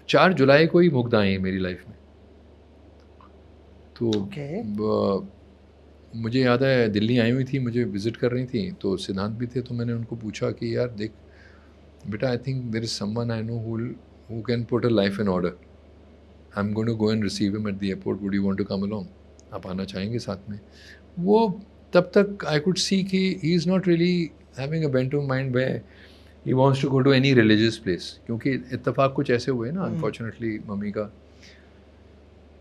4 जुलाई को ही मुग्धा आई मेरी लाइफ में। तो ओके। मुझे याद है दिल्ली आई हुई थी, मुझे विज़िट कर रही थी, तो सिद्धांत भी थे, तो मैंने उनको पूछा कि यार देख बेटा, I think there is someone I know who can put a life in order. I am going to go and receive him at the airport, would you want to come along? आप आना चाहेंगे साथ में? वो तब तक आई could see कि he is not really having a bent of mind where he wants to go to any religious place, क्योंकि इत्तेफाक कुछ ऐसे हुए ना अनफॉर्चुनेटली मम्मी का।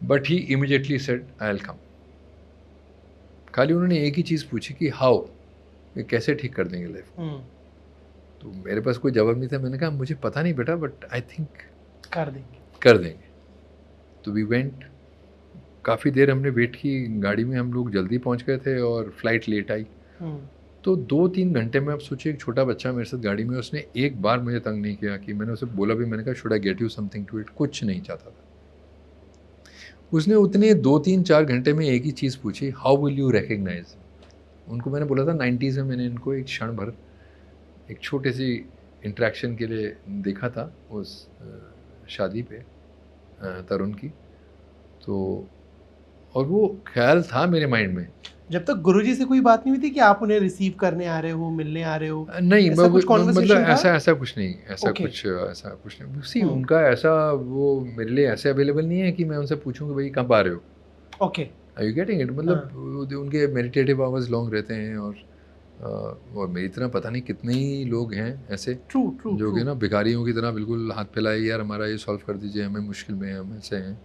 But he immediately said I will come. खाली उन्होंने एक ही चीज़ पूछी कि हाउ, ये कैसे ठीक कर देंगे लाइफ। तो मेरे पास कोई जवाब नहीं था, मैंने कहा मुझे पता नहीं बेटा, बट आई थिंक कर देंगे। तो वी वेंट, काफ़ी देर हमने वेट की, गाड़ी में हम लोग जल्दी पहुंच गए थे और फ्लाइट लेट आई। तो 2-3 घंटे में आप सोचिए, एक छोटा बच्चा मेरे साथ गाड़ी में, उसने एक बार मुझे तंग नहीं किया कि मैंने उसे बोला भी, मैंने कहा should I get you something to it, कुछ नहीं चाहता था। उसने उतने 2-3-4 घंटे में एक ही चीज़ पूछी, हाउ विल यू रिकग्नाइज। उनको मैंने बोला था 90s में मैंने इनको एक क्षण भर एक छोटे सी इंटरेक्शन के लिए देखा था उस शादी पे तरुण की। तो और वो ख्याल था मेरे माइंड में। जब तक गुरुजी से कोई बात नहीं हुई थी कि आप उन्हें रिसीव करने आ रहे हो, मिलने आ रहे हो? नहीं, ऐसा कुछ मतलब कॉन्वर्सेशन था? ऐसा कुछ नहीं, ऐसा Okay. ऐसा कुछ नहीं। सी उनका ऐसा, वो मेरे लिए ऐसे अवेलेबल नहीं है कि मैं उनसे पूछूं कि भाई कब आ रहे हो। Okay. Are you getting it? मतलब उनके मेडिटेटिव आवर्स लॉन्ग रहते हैं, और मेरी तरह पता नहीं कितने ही लोग हैं ऐसे ट्रू जो कि ना भिखारियों की तरह बिल्कुल हाथ फैलाए, यार हमारा ये सॉल्व कर दीजिए, हमें मुश्किल में है, हम ऐसे हैं।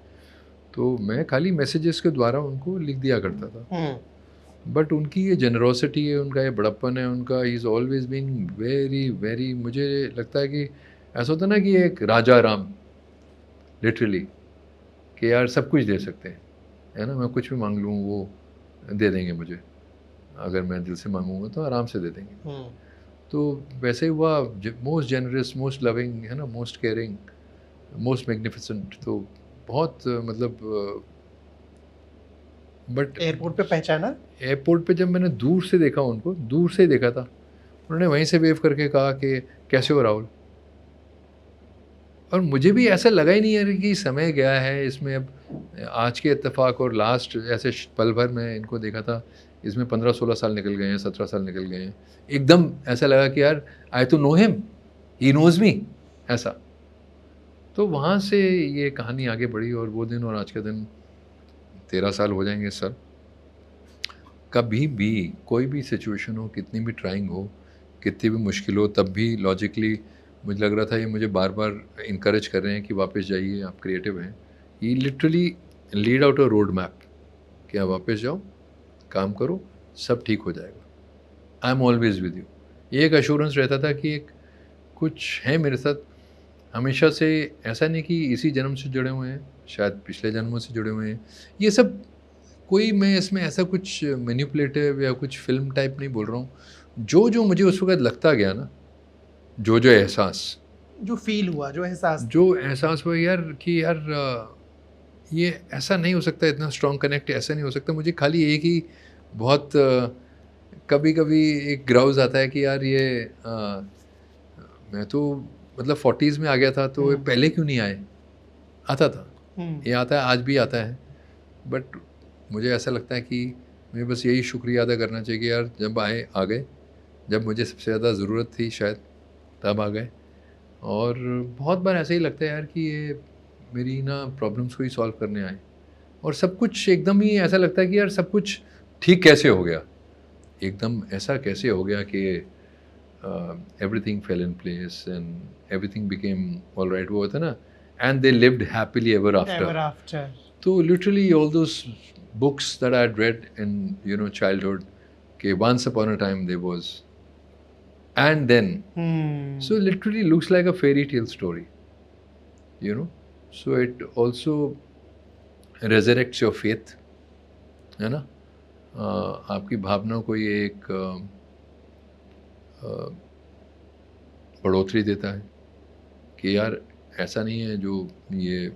तो मैं खाली मैसेजेस के द्वारा उनको लिख दिया करता था। बट उनकी ये जेनरोसिटी है, उनका ये बड़प्पन है, उनका is always been very very, मुझे लगता है कि ऐसा होता है ना कि एक राजा राम लिटरली, कि यार सब कुछ दे सकते हैं, है ना, मैं कुछ भी मांग लूँ वो दे देंगे मुझे, अगर मैं दिल से मांगूंगा तो आराम से दे देंगे। तो वैसे ही हुआ, मोस्ट जेनरस, मोस्ट लविंग, है ना, मोस्ट केयरिंग, मोस्ट मैग्निफिसेंट। तो बहुत मतलब बट एयरपोर्ट पे पहचाना? एयरपोर्ट पे जब मैंने दूर से देखा, उनको दूर से ही देखा था, उन्होंने वहीं से वेव करके कहा कि कैसे हो राहुल। और मुझे भी ऐसा लगा ही नहीं यार कि समय गया है इसमें। अब आज के इत्तेफाक और लास्ट ऐसे पल भर में इनको देखा था, इसमें 15-16 साल निकल गए हैं, 17 साल निकल गए हैं। एकदम ऐसा लगा कि यार आई तो know him, he knows me, ऐसा। तो वहाँ से ये कहानी आगे बढ़ी, और वो दिन और आज का दिन 13 साल हो जाएंगे सर। कभी भी कोई भी सिचुएशन हो, कितनी भी ट्राइंग हो, कितनी भी मुश्किल हो, तब भी लॉजिकली मुझे लग रहा था ये मुझे बार बार इनकरेज कर रहे हैं कि वापस जाइए, आप क्रिएटिव हैं। ये literally lead out a road map कि आप वापस जाओ, काम करो, सब ठीक हो जाएगा। I am always with you. ये एक अश्योरेंस रहता था कि एक कुछ है मेरे साथ हमेशा से, ऐसा नहीं कि इसी जन्म से जुड़े हुए हैं, शायद पिछले जन्मों से जुड़े हुए हैं। ये सब कोई, मैं इसमें ऐसा कुछ मैनिपुलेटिव या कुछ फिल्म टाइप नहीं बोल रहा हूँ। जो जो मुझे उस वक्त लगता गया ना, जो जो एहसास, जो फील हुआ, जो एहसास हुआ यार कि यार ये ऐसा नहीं हो सकता, इतना स्ट्रॉन्ग कनेक्ट ऐसा नहीं हो सकता। मुझे खाली एक ही बहुत कभी कभी एक ग्राउज आता है कि यार ये मैं तो मतलब 40s में आ गया था, तो ये पहले क्यों नहीं आए। आता था, ये आता है, आज भी आता है। बट मुझे ऐसा लगता है कि मुझे बस यही शुक्रिया अदा करना चाहिए कि यार जब आए आ गए, जब मुझे सबसे ज़्यादा ज़रूरत थी शायद तब आ गए। और बहुत बार ऐसा ही लगता है यार कि ये मेरी ना प्रॉब्लम्स को ही सॉल्व करने आए, और सब कुछ एकदम ही ऐसा लगता है कि यार सब कुछ ठीक कैसे हो गया, एकदम ऐसा कैसे हो गया कि everything fell in place and everything became all right. वो होता है ना, and they lived happily ever after. तो literally all those books that I had read in childhood, okay, once upon a time there was, and then so literally looks like a fairy tale story, so it also resurrects your faith, है ना, आपकी भावनाओं को ये एक बढ़ोतरी देता है कि यार ऐसा नहीं है, जो ये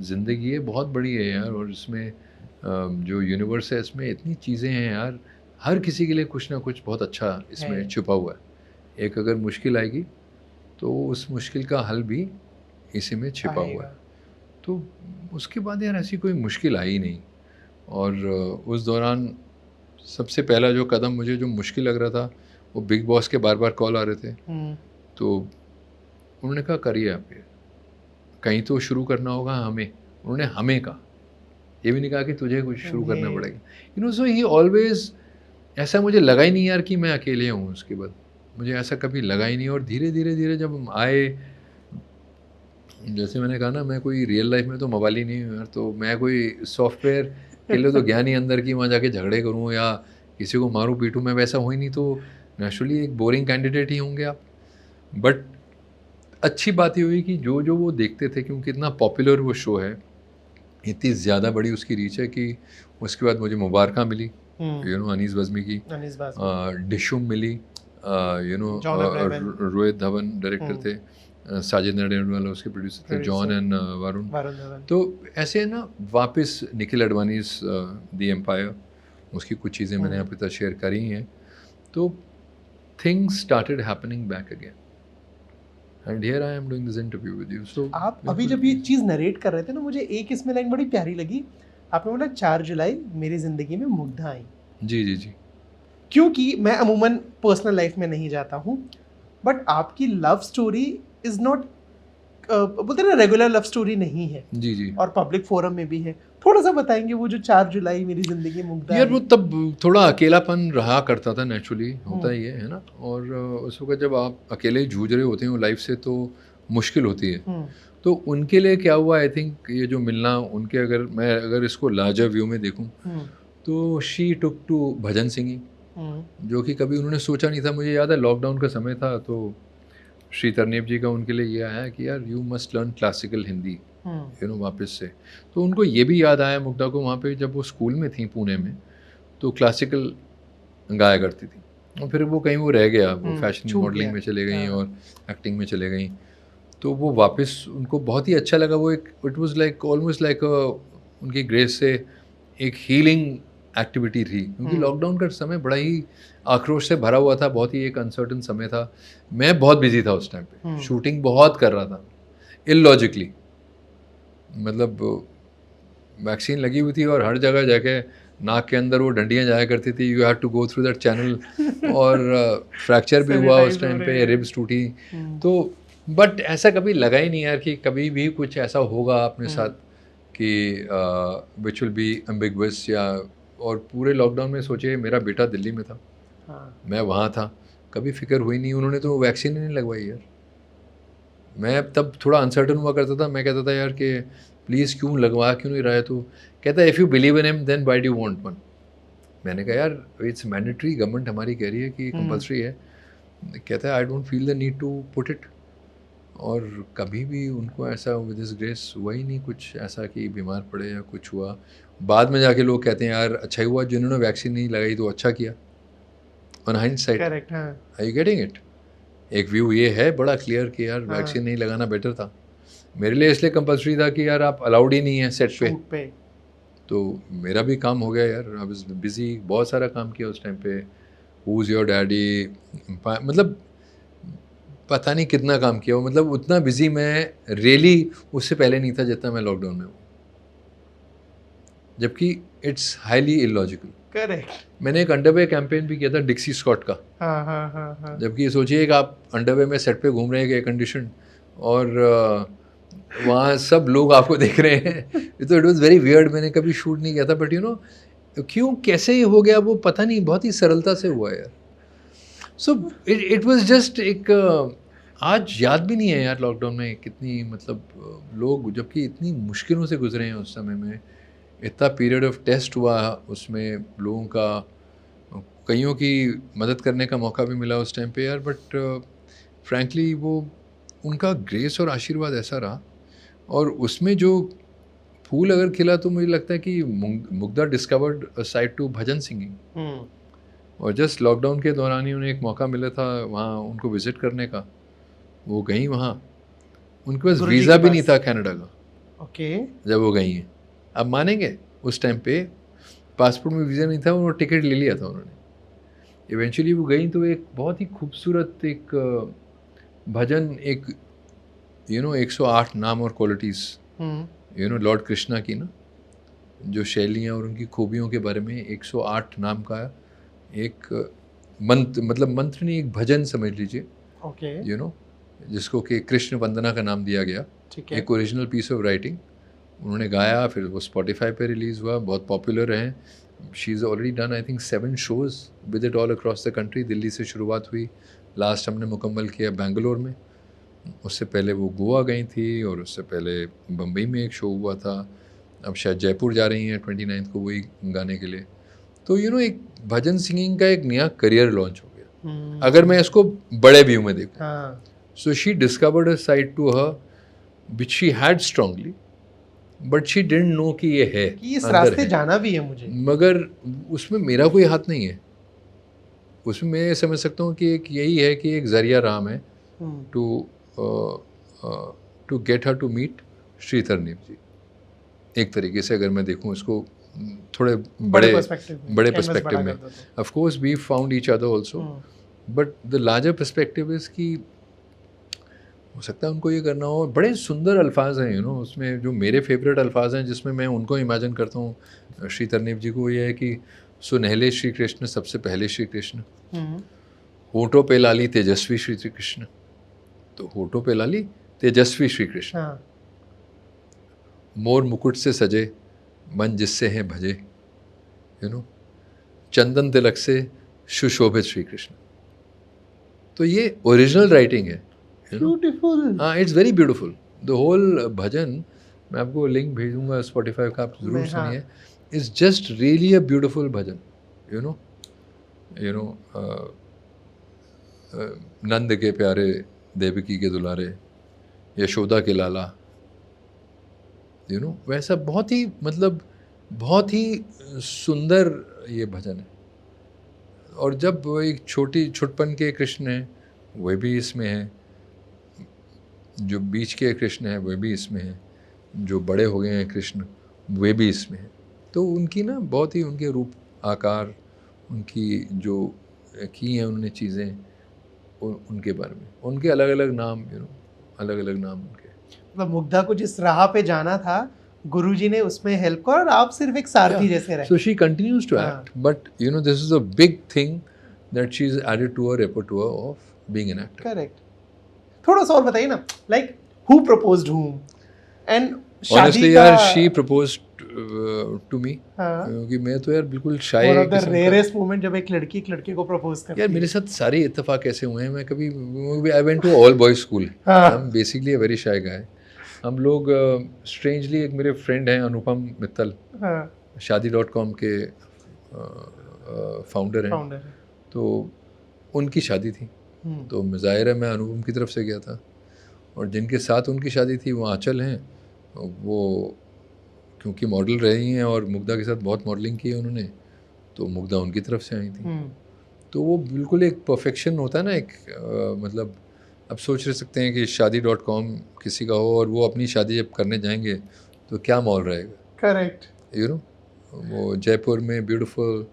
ज़िंदगी है बहुत बड़ी है यार, और इसमें जो यूनिवर्स है इसमें इतनी चीज़ें हैं यार, हर किसी के लिए कुछ ना कुछ बहुत अच्छा इसमें छुपा हुआ है। एक अगर मुश्किल आएगी तो उस मुश्किल का हल भी इसी में छिपा हुआ है। तो उसके बाद यार ऐसी कोई मुश्किल आई नहीं, और उस दौरान सबसे पहला जो कदम मुझे जो मुश्किल लग रहा था वो बिग बॉस के बार बार कॉल आ रहे थे। तो उन्होंने कहा करिए आप ये, कहीं तो शुरू करना होगा हमें। उन्होंने हमें कहा, ये भी नहीं कहा कि तुझे कुछ शुरू करना पड़ेगा। You know, so he always, ऐसा मुझे लगा ही नहीं यार कि मैं अकेले हूँ। उसके बाद मुझे ऐसा कभी लगा ही नहीं। और धीरे धीरे धीरे जब हम आए, जैसे मैंने कहा ना, मैं कोई रियल लाइफ में तो मवाली ही नहीं हूँ यार। तो मैं कोई सॉफ्टवेयर के लिए तो ज्ञान ही अंदर की वहाँ जाके झगड़े करूँ या किसी को मारूँ पीटूँ, मैं वैसा हुई नहीं। तो नेचुरली एक बोरिंग कैंडिडेट ही होंगे आप। बट अच्छी बात ये हुई कि जो जो वो देखते थे, क्योंकि इतना पॉपुलर वो शो है, इतनी ज़्यादा बड़ी उसकी रीच है कि उसके बाद मुझे मुबारका मिली, यू नो, अनीस बज़मी की, डिशुम मिली, you know, Rohit Dhawan director थे, साजिद नडियाडवाला उसके प्रोड्यूसर थे, जॉन एंड वरुण। तो ऐसे है ना, वापस निखिल अडवाणीज द एम्पायर, उसकी कुछ चीज़ें मैंने अभी तक शेयर करी हैं। तो things started happening back again and here I am doing this interview with you. So आप अभी जब ये चीज़ नरेट कर रहे थे ना, मुझे एक इसमें लाइन बड़ी प्यारी लगी। आपने बोला 4 जुलाई मेरी ज़िंदगी में मुग्धा आई। जी जी जी। क्योंकि मैं अमूमन पर्सनल लाइफ में नहीं जाता हूँ, बट आपकी लव स्टोरी इज़ नॉट, बोलते हैं ना, रेगुलर लव स्टोरी नहीं है। जी जी। और पब्लिक फोरम में भी है। थोड़ा सा बताएंगे वो जो 4 जुलाई मेरी ज़िंदगी में मुग्धा यार, आई। वो तब थोड़ा अकेलापन रहा करता था, नेचुरली होता ही है ना। और उस वक्त जब आप अकेले जूझ रहे होते हो लाइफ से तो मुश्किल होती है। तो उनके लिए क्या हुआ, आई थिंक ये जो मिलना उनके, अगर इसको लार्जर व्यू में देखूं तो she took to bhajan singing, जो कि कभी उन्होंने सोचा नहीं था। मुझे याद है लॉकडाउन का समय था, तो श्री तरनेब जी का उनके लिए ये आया कि यार you must learn classical Hindi, you know, वापस से। तो उनको ये भी याद आया, मुग्धा को, वहाँ पे जब वो स्कूल में थी पुणे में, तो क्लासिकल गाया करती थी। और फिर वो कहीं वो रह गया, वो फैशन मॉडलिंग में चले गई और एक्टिंग में चले गई। तो वो वापस उनको बहुत ही अच्छा लगा। वो एक, it was like almost like उनकी ग्रेस से एक हीलिंग एक्टिविटी थी, क्योंकि लॉकडाउन का समय बड़ा ही आक्रोश से भरा हुआ था, बहुत ही एक अनसर्टन समय था। मैं बहुत बिजी था उस टाइम पे, शूटिंग बहुत कर रहा था इलॉजिकली। मतलब वैक्सीन लगी हुई थी और हर जगह जाके नाक के अंदर वो डंडियाँ जाया करती थी, you have to go through that channel. और फ्रैक्चर भी हुआ उस टाइम पे, रिब्स टूटी। तो बट ऐसा कभी लगा ही नहीं यार कि कभी भी कुछ ऐसा होगा अपने साथ कि विच विल बी एम्बिगुअस या। और पूरे लॉकडाउन में सोचिए, मेरा बेटा दिल्ली में था, मैं वहाँ था, कभी फिक्र हुई नहीं। उन्होंने तो वैक्सीन ही नहीं लगवाई यार। मैं तब थोड़ा अनसर्टन हुआ करता था, मैं कहता था यार कि प्लीज़ क्यों लगवा क्यों नहीं रहा है। तो कहता है if you believe in him then why do you want one. मैंने कहा यार इट्स मैंडेटरी, गवर्नमेंट हमारी कह रही है कि कंपलसरी है। कहता है I don't feel the need to put it. और कभी भी उनको ऐसा विद हिज ग्रेस हुआ ही नहीं कुछ ऐसा कि बीमार पड़े या कुछ हुआ। बाद में जाके लोग कहते हैं यार अच्छा ही हुआ जिन्होंने वैक्सीन नहीं लगाई, तो अच्छा किया ऑन हाइंडसाइट। करेक्ट, हाँ। Are you getting it? एक व्यू ये है बड़ा क्लियर कि यार वैक्सीन नहीं लगाना बेटर था। मेरे लिए इसलिए कंपलसरी था कि यार आप अलाउड ही नहीं है सेट पे। तो मेरा भी काम हो गया यार, आई वाज बिजी, बहुत सारा काम किया उस टाइम पे। हु इज़ योर डैडी, मतलब पता नहीं कितना काम किया हो। मतलब उतना बिजी मैं रियली उससे पहले नहीं था जितना मैं लॉकडाउन में हूँ, जबकि इट्स हाईली इलॉजिकल। करेक्ट। मैंने एक अंडरवे कैंपेन भी किया था डिक्सी स्कॉट का। हाँ। जबकि सोचिए कि आप अंडरवे में सेट पे घूम रहे हैं एयर कंडीशन, और वहाँ सब लोग आपको देख रहे हैं। तो इट वाज वेरी वियर्ड। मैंने कभी शूट नहीं किया था, बट यू नो क्यों कैसे हो गया वो पता नहीं, बहुत ही सरलता से हुआ यार। सो इट वाज जस्ट एक आज याद भी नहीं है यार लॉकडाउन में कितनी, मतलब लोग जबकि इतनी मुश्किलों से गुजरे हैं उस समय में, इतना पीरियड ऑफ टेस्ट हुआ उसमें लोगों का, कईयों की मदद करने का मौका भी मिला उस टाइम पे यार। बट फ्रैंकली वो उनका ग्रेस और आशीर्वाद ऐसा रहा। और उसमें जो फूल अगर खिला तो मुझे लगता है कि Mugdha discovered a side to bhajan singing. और जस्ट लॉकडाउन के दौरान ही उन्हें एक मौका मिला था वहाँ उनको विज़िट करने का। वो गई वहाँ, उनके पास वीज़ा भी नहीं था कनाडा का। ओके। जब वो गई हैं, आप मानेंगे उस टाइम पे पासपोर्ट में वीज़ा नहीं था, वो टिकट ले लिया था उन्होंने। इवेंचुअली वो गई तो एक बहुत ही खूबसूरत एक भजन, एक यू नो 108 नाम और qualities, you know Lord Krishna की ना, जो शैलियाँ और उनकी खूबियों के बारे में 108 नाम का एक मंत्र, मतलब मंत्र नहीं, एक भजन समझ लीजिए, ओके, यू नो, जिसको कि कृष्ण वंदना का नाम दिया गया। ठीक है। एक ओरिजिनल पीस ऑफ राइटिंग उन्होंने गाया, फिर वो स्पॉटिफाई पे रिलीज़ हुआ, बहुत पॉपुलर रहे। She is already done I think 7 shows with it all across the country. Delhi से शुरुआत हुई, लास्ट हमने मुकम्मल किया बेंगलोर में। उससे पहले वो गोवा गई थी, और उससे पहले बम्बई में एक शो हुआ था। अब शायद जयपुर जा रही हैं 29 को वही गाने के लिए। तो यू नो एक भजन सिंगिंग का एक नया करियर लॉन्च हो गया, अगर मैं इसको बड़े व्यू में देखूँ। हाँ, so she discovered a side to her which she had strongly, but she didn't know कि ये है, कि इस अंदर रास्ते है। जाना भी है मुझे। मगर उसमें मेरा कोई हाथ नहीं है। उसमें मैं ये समझ सकता हूँ कि एक यही है कि एक जरिया राम है to to get her to meet Shridhar नीप जी। एक तरीके से अगर मैं देखूँ इसको थोड़े बड़े पर्सपेक्टिव में, of course we found each other also, but the larger perspective is कि हो सकता है उनको ये करना हो। बड़े सुंदर अल्फाज हैं, यू नो, उसमें जो मेरे फेवरेट अल्फाज हैं जिसमें मैं उनको इमेजिन करता हूँ श्री तरनीप जी को, ये है कि सुनहले श्री कृष्ण सबसे पहले श्री कृष्ण, होठों पे लाली तेजस्वी श्री कृष्ण, तो होठों पे लाली तेजस्वी श्री कृष्ण, हाँ, मोर मुकुट से सजे मन जिससे हैं भजे, यू नो, चंदन तिलक से सुशोभित श्री कृष्ण। तो ये ओरिजिनल राइटिंग है, ब्यूटीफुल। हाँ, it's very beautiful the whole bhajan. मैं आपको लिंक भेजूंगा स्पॉटिफाई का, आप ज़रूर सुनिए। It's just really a beautiful bhajan, you know, Nand के प्यारे, देवकी के दुलारे, यशोदा के लाला, यू नो, वैसा बहुत ही, मतलब बहुत ही सुंदर ये भजन है। और जब वो एक छोटी छुटपन के कृष्ण हैं वह भी इसमें है, जो बीच के कृष्ण हैं वह भी इसमें है, जो बड़े हो गए हैं कृष्ण वे भी इसमें हैं। तो उनकी ना बहुत ही, उनके रूप आकार, उनकी जो की हैं उन्होंने चीज़ें, उनके बारे में, उनके अलग अलग नाम, यू नो, अलग अलग नाम उनके। मतलब मुग्धा को जिस राह पे जाना था गुरुजी ने उसमें हेल्प कर, और आप सिर्फ एक सारथी जैसे रहे। So she continues to act, but you know this is a big thing that she's added to her repertoire of being an actor. Correct. थोड़ा सा और बताइए ना, like who proposed whom and Honestly यार, she proposed to me, हाँ, क्योंकि मैं तो यार बिल्कुल शाय वन ऑफ द किस्म का। रेयरेस्ट मोमेंट जब एक लड़की एक लड़के को प्रपोज करती यार है। मेरे साथ सारे इत्तेफाक ऐसे हुए हैं, मैं कभी, I went to all boys school, हाँ। हम बेसिकली वेरी शाय गाय। हम लोग स्ट्रेंजली, एक मेरे फ्रेंड हैं अनुपम मित्तल, हाँ, शादी.com के फाउंडर हैं, फाउंडर है। तो उनकी शादी थी, तो ज़ाहिर है मैं अनुपम की तरफ से गया था, और जिनके साथ उनकी शादी थी वो आंचल हैं, वो क्योंकि मॉडल रही हैं और मुग्धा के साथ बहुत मॉडलिंग की है उन्होंने, तो मुग्धा उनकी तरफ से आई थी। तो वो बिल्कुल एक परफेक्शन होता है ना, एक मतलब अब सोच रह सकते हैं कि शादी.com किसी का हो और वो अपनी शादी जब करने जाएंगे तो क्या मॉल रहेगा। करेक्ट, यू नो, वो जयपुर में ब्यूटीफुल,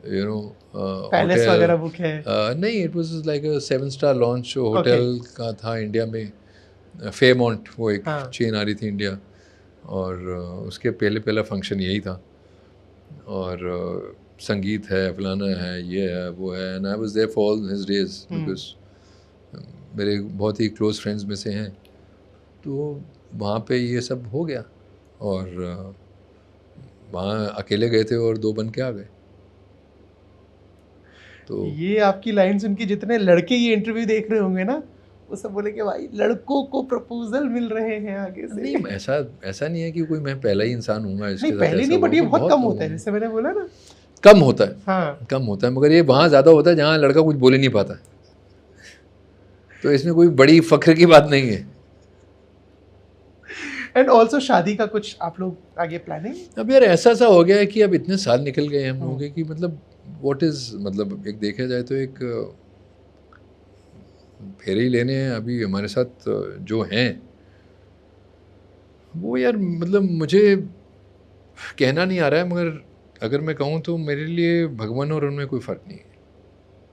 यू नो, पैलेस वगैरह बुक है। नहीं, it was like a seven star launch hotel का था इंडिया में, फेयरमाउंट, वो एक चेन आ रही थी इंडिया, और उसके पहला फंक्शन यही था, और संगीत है, फलाना है, ये है, वो है, and I was there for all his days, because मेरे बहुत ही क्लोज फ्रेंड्स में से हैं। तो वहाँ पे ये सब हो गया, और वहाँ अकेले गए थे और 2 बन के आ गए। तो ये आपकी लाइन सुन के जितने लड़के ये इंटरव्यू देख रहे होंगे ना, वो सब बोले कि भाई लड़कों को प्रपोजल मिल रहे हैं आगे से। नहीं, ऐसा नहीं है कि कोई मैं पहला ही इंसान हूँगा इसके नहीं, साथ। पहले नहीं, बट ये बहुत कम होता है, जैसे मैंने बोला ना, कम होता है। हाँ, कम होता है, मगर ये वहाँ ज़्यादा होता है जहाँ लड़का कुछ बोल ही नहीं पाता, तो इसमें कोई बड़ी फख्र की बात नहीं है। एंड ऑल्सो शादी का कुछ आप लोग आगे प्लानिंग? अब यार ऐसा हो गया है कि अब इतने साल निकल गए हम लोगों के कि मतलब व्हाट इज़, मतलब एक देखा जाए तो एक फेरे ही लेने हैं अभी हमारे साथ जो हैं वो, यार मतलब मुझे कहना नहीं आ रहा है, मगर अगर मैं कहूँ तो मेरे लिए भगवान और उनमें कोई फ़र्क नहीं है,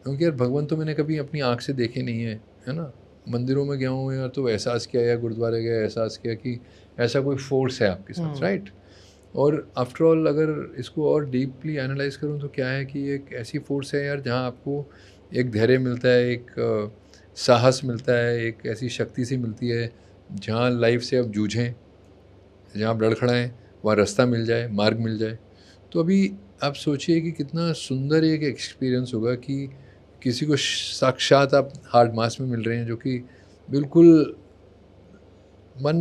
क्योंकि यार भगवान तो मैंने कभी अपनी आँख से देखे नहीं है ना। मंदिरों में गया हूँ यार तो एहसास किया, या गुरुद्वारे गया एहसास किया कि ऐसा कोई फोर्स है आपके साथ, राइट। और आफ्टर ऑल अगर इसको और डीपली एनालाइज करूँ तो क्या है कि एक ऐसी फोर्स है यार जहाँ आपको एक धैर्य मिलता है, एक साहस मिलता है, एक ऐसी शक्ति सी मिलती है जहाँ लाइफ से आप जूझें, जहाँ आप लड़खड़ाएँ, वहाँ रास्ता मिल जाए, मार्ग मिल जाए। तो अभी आप सोचिए कि कितना सुंदर एक एक्सपीरियंस होगा कि किसी को साक्षात आप हार्ड मास में मिल रहे हैं जो कि बिल्कुल मन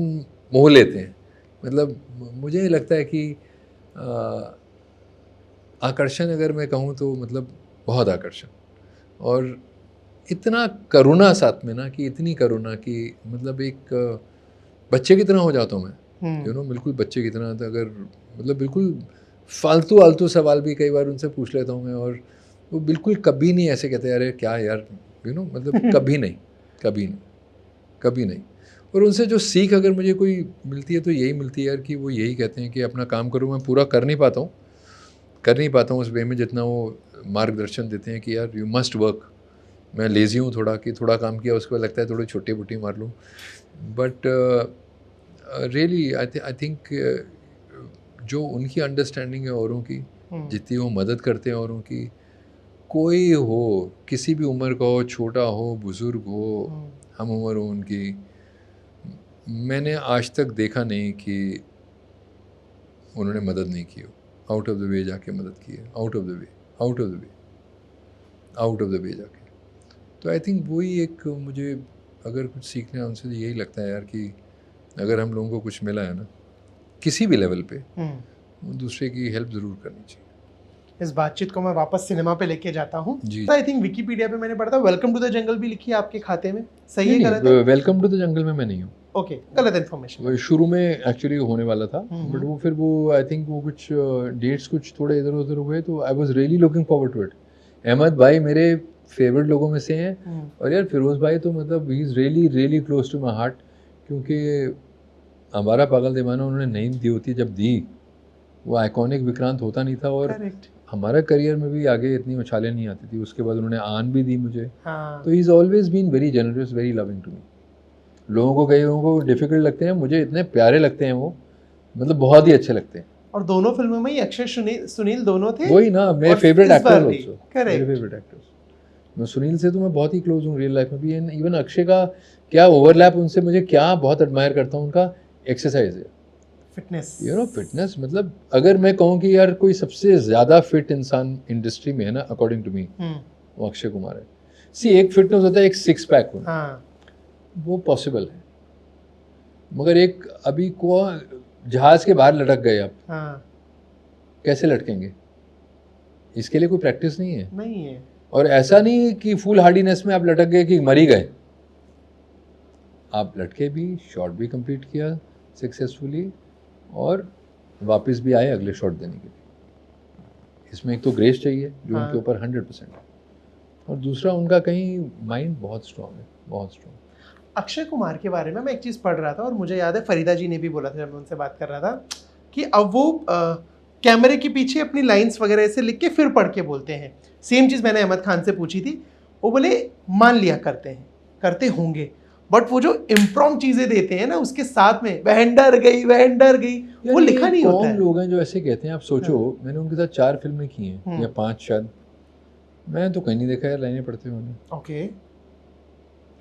मोह लेते हैं। मतलब मुझे लगता है कि आकर्षण अगर मैं कहूँ तो मतलब बहुत आकर्षण, और इतना करुणा साथ में ना, कि इतनी करुणा कि मतलब एक बच्चे की तरह हो जाता हूँ मैं, यू नो, बिल्कुल बच्चे की तरह। तो अगर मतलब बिल्कुल फालतू आलतू सवाल भी कई बार उनसे पूछ लेता हूँ मैं, और वो बिल्कुल कभी नहीं ऐसे कहते अरे क्या यार, यू नो, मतलब कभी नहीं, कभी नहीं, कभी नहीं। और उनसे जो सीख अगर मुझे कोई मिलती है तो यही मिलती है यार, कि वो यही कहते हैं कि अपना काम करो। मैं पूरा कर नहीं पाता हूँ उस वे में जितना वो मार्गदर्शन देते हैं कि यार यू मस्ट वर्क। मैं लेज़ी हूँ थोड़ा, कि थोड़ा काम किया उसके बाद लगता है थोड़ी छोटी बूटी मार लूँ। बट रियली आई थिंक जो उनकी अंडरस्टैंडिंग है औरों की, जितनी वो मदद करते हैं औरों की, कोई हो, किसी भी उम्र का हो, छोटा हो, बुज़ुर्ग हो, हम उम्र हो उनकी, मैंने आज तक देखा नहीं कि उन्होंने मदद नहीं की हो। आउट ऑफ द वे जाके मदद की है, out of the way, out of the way, out of the way जाके। तो आई थिंक वही एक मुझे अगर कुछ सीखना है उनसे तो यही लगता है यार, कि अगर हम लोगों को कुछ मिला है ना किसी भी लेवल पे, वो दूसरे की हेल्प ज़रूर करनी चाहिए। इस बातचीत को मैं वापस सिनेमा पे लेके जाता हूँ। जी। आई थिंक विकिपीडिया पे मैंने पढ़ा था वेलकम टू द जंगल भी लिखी है आपके खाते में, सही है नहीं, गलत है? वेलकम टू द जंगल में मैं नहीं हूँ। ओके, गलत इन्फॉर्मेशन। वो शुरू में एक्चुअली होने वाला था, बट वो फिर वो आई थिंक वो कुछ डेट्स कुछ थोड़े इधर उधर हुए, तो I was really looking forward to it. Ahmed भाई मेरे फेवरेट लोगों में से हैं, और यार फिरोज़ भाई तो मतलब he is really really close to my heart, क्योंकि हमारा पागल दीवाना उन्होंने नहीं दी होती, जब दी वो आइकॉनिक विक्रांत होता नहीं था, और करेक्ट। हमारा करियर में भी आगे इतनी उछालें नहीं आती थी। उसके बाद उन्होंने आन भी दी मुझे। हाँ। तो he is always been very generous, very loving to me. लोगों को, कई लोगों को डिफ़िकल्ट लगते हैं, मुझे इतने प्यारे लगते हैं वो, मतलब बहुत ही अच्छे लगते हैं। और दोनों फिल्मों में ही अक्षय सुनील दोनों थे। वही ना, मेरे और फेवरेट इस बार एक्टर्स भी, ऑल्सो, correct. मेरे फेवरेट एक्टर्स। मैं सुनील से तो मैं बहुत ही क्लोज हूँ रियल लाइफ में भी, एंड इवन अक्षय का क्या ओवरलैप उनसे मुझे क्या बहुत एडमायर करता हूँ, उनका एक्सरसाइज है, फिटनेस, यू नो, फिटनेस। मतलब अगर मैं कहूँ कि यार कोई सबसे ज़्यादा फिट इंसान इंडस्ट्री में है ना, अकॉर्डिंग टू मी, वो अक्षय कुमार है। सी, एक फिटनेस होता है, एक सिक्स पैक होना, हाँ, वो पॉसिबल है, मगर एक अभी को जहाज के बाहर लटक गए आप, हाँ, कैसे लटकेंगे? इसके लिए कोई प्रैक्टिस नहीं है। नहीं है। और ऐसा नहीं कि फुल हार्डीनेस में आप लटक गए कि मर ही गए, आप लटके भी, शॉट भी कंप्लीट किया सक्सेसफुली, और वापस भी आए अगले शॉट देने के लिए। इसमें एक तो ग्रेस चाहिए जो हाँ। उनके ऊपर 100% है, और दूसरा उनका कहीं माइंड बहुत स्ट्रांग है, बहुत स्ट्रांग। अक्षय कुमार के बारे में मैं एक चीज़ पढ़ रहा था, और मुझे याद है फरीदा जी ने भी बोला था जब मैं उनसे बात कर रहा था, कि अब वो कैमरे के पीछे अपनी लाइंस वगैरह ऐसे लिख के फिर पढ़ के बोलते हैं। सेम चीज़ मैंने अहमद खान से पूछी थी, वो बोले मान लिया करते हैं, करते होंगे, बट वो जो इम्प्रॉम चीज़ें देते हैं ना, उसके साथ में वहन डर गई, वो लिखा नहीं होता है। लोग हैं जो ऐसे कहते हैं। आप सोचो, मैंने उनके साथ 4 फिल्में की हैं या 5 शायद, मैं तो कहीं नहीं देखा यार लाइनें पढ़ते हुए उन्हें। ओके।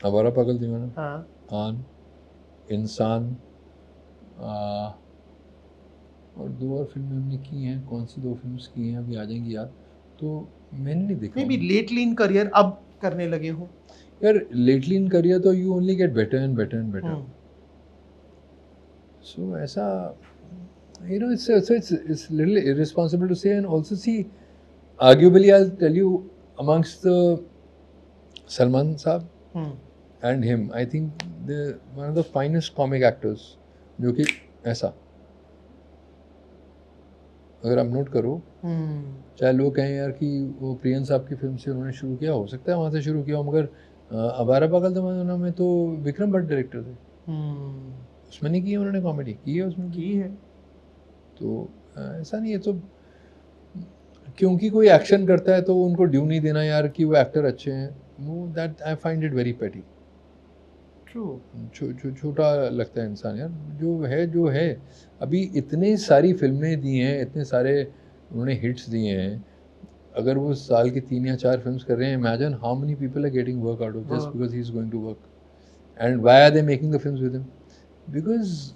आवारा पागल दीवाना, हाँ, आन, इंसान, और 2 और फिल्में हमने की हैं। कौन सी 2 फिल्म्स की हैं अभी आ जाएंगी याद, तो मैंने नहीं देखा। Maybe lately in career अब करने लगे हो यार, लेटली इन करियर तो you only get better and better and better. So ऐसा, you know, it's little irresponsible to say, and also see, arguably I'll tell you, amongst the Salman Saab and him, I think the one of the finest comic actors, जो कि ऐसा अगर आप note करो, चाहे लोग कहें यार कि वो प्रियन साहब की फिल्म से उन्होंने शुरू किया, हो सकता है वहाँ से शुरू किया हो, मगर आवारा पागल दीवाना में तो विक्रम भट्ट डायरेक्टर थे, उसमें नहीं की उन्होंने कॉमेडी की है, उसमें की है। तो ऐसा नहीं है। तो क्योंकि कोई एक्शन करता है तो उनको ड्यू नहीं देना यार कि वो एक्टर अच्छे हैं, वो that I find it very पेटी। ट्रू। छोटा लगता है इंसान यार, जो है अभी इतनी सारी फिल्में दी हैं, इतने सारे उन्होंने हिट्स दिए हैं, अगर वो साल की 3 या 4 फिल्म्स कर रहे हैं, imagine how many people are getting work out of just Work. Because he is going to work, and why are they making the films with him? Because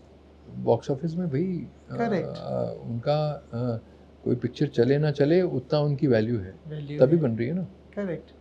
box office में भाई Correct. उनका कोई picture चले ना चले उतना उनकी value है, Value तभी है। बन रही है ना। Correct.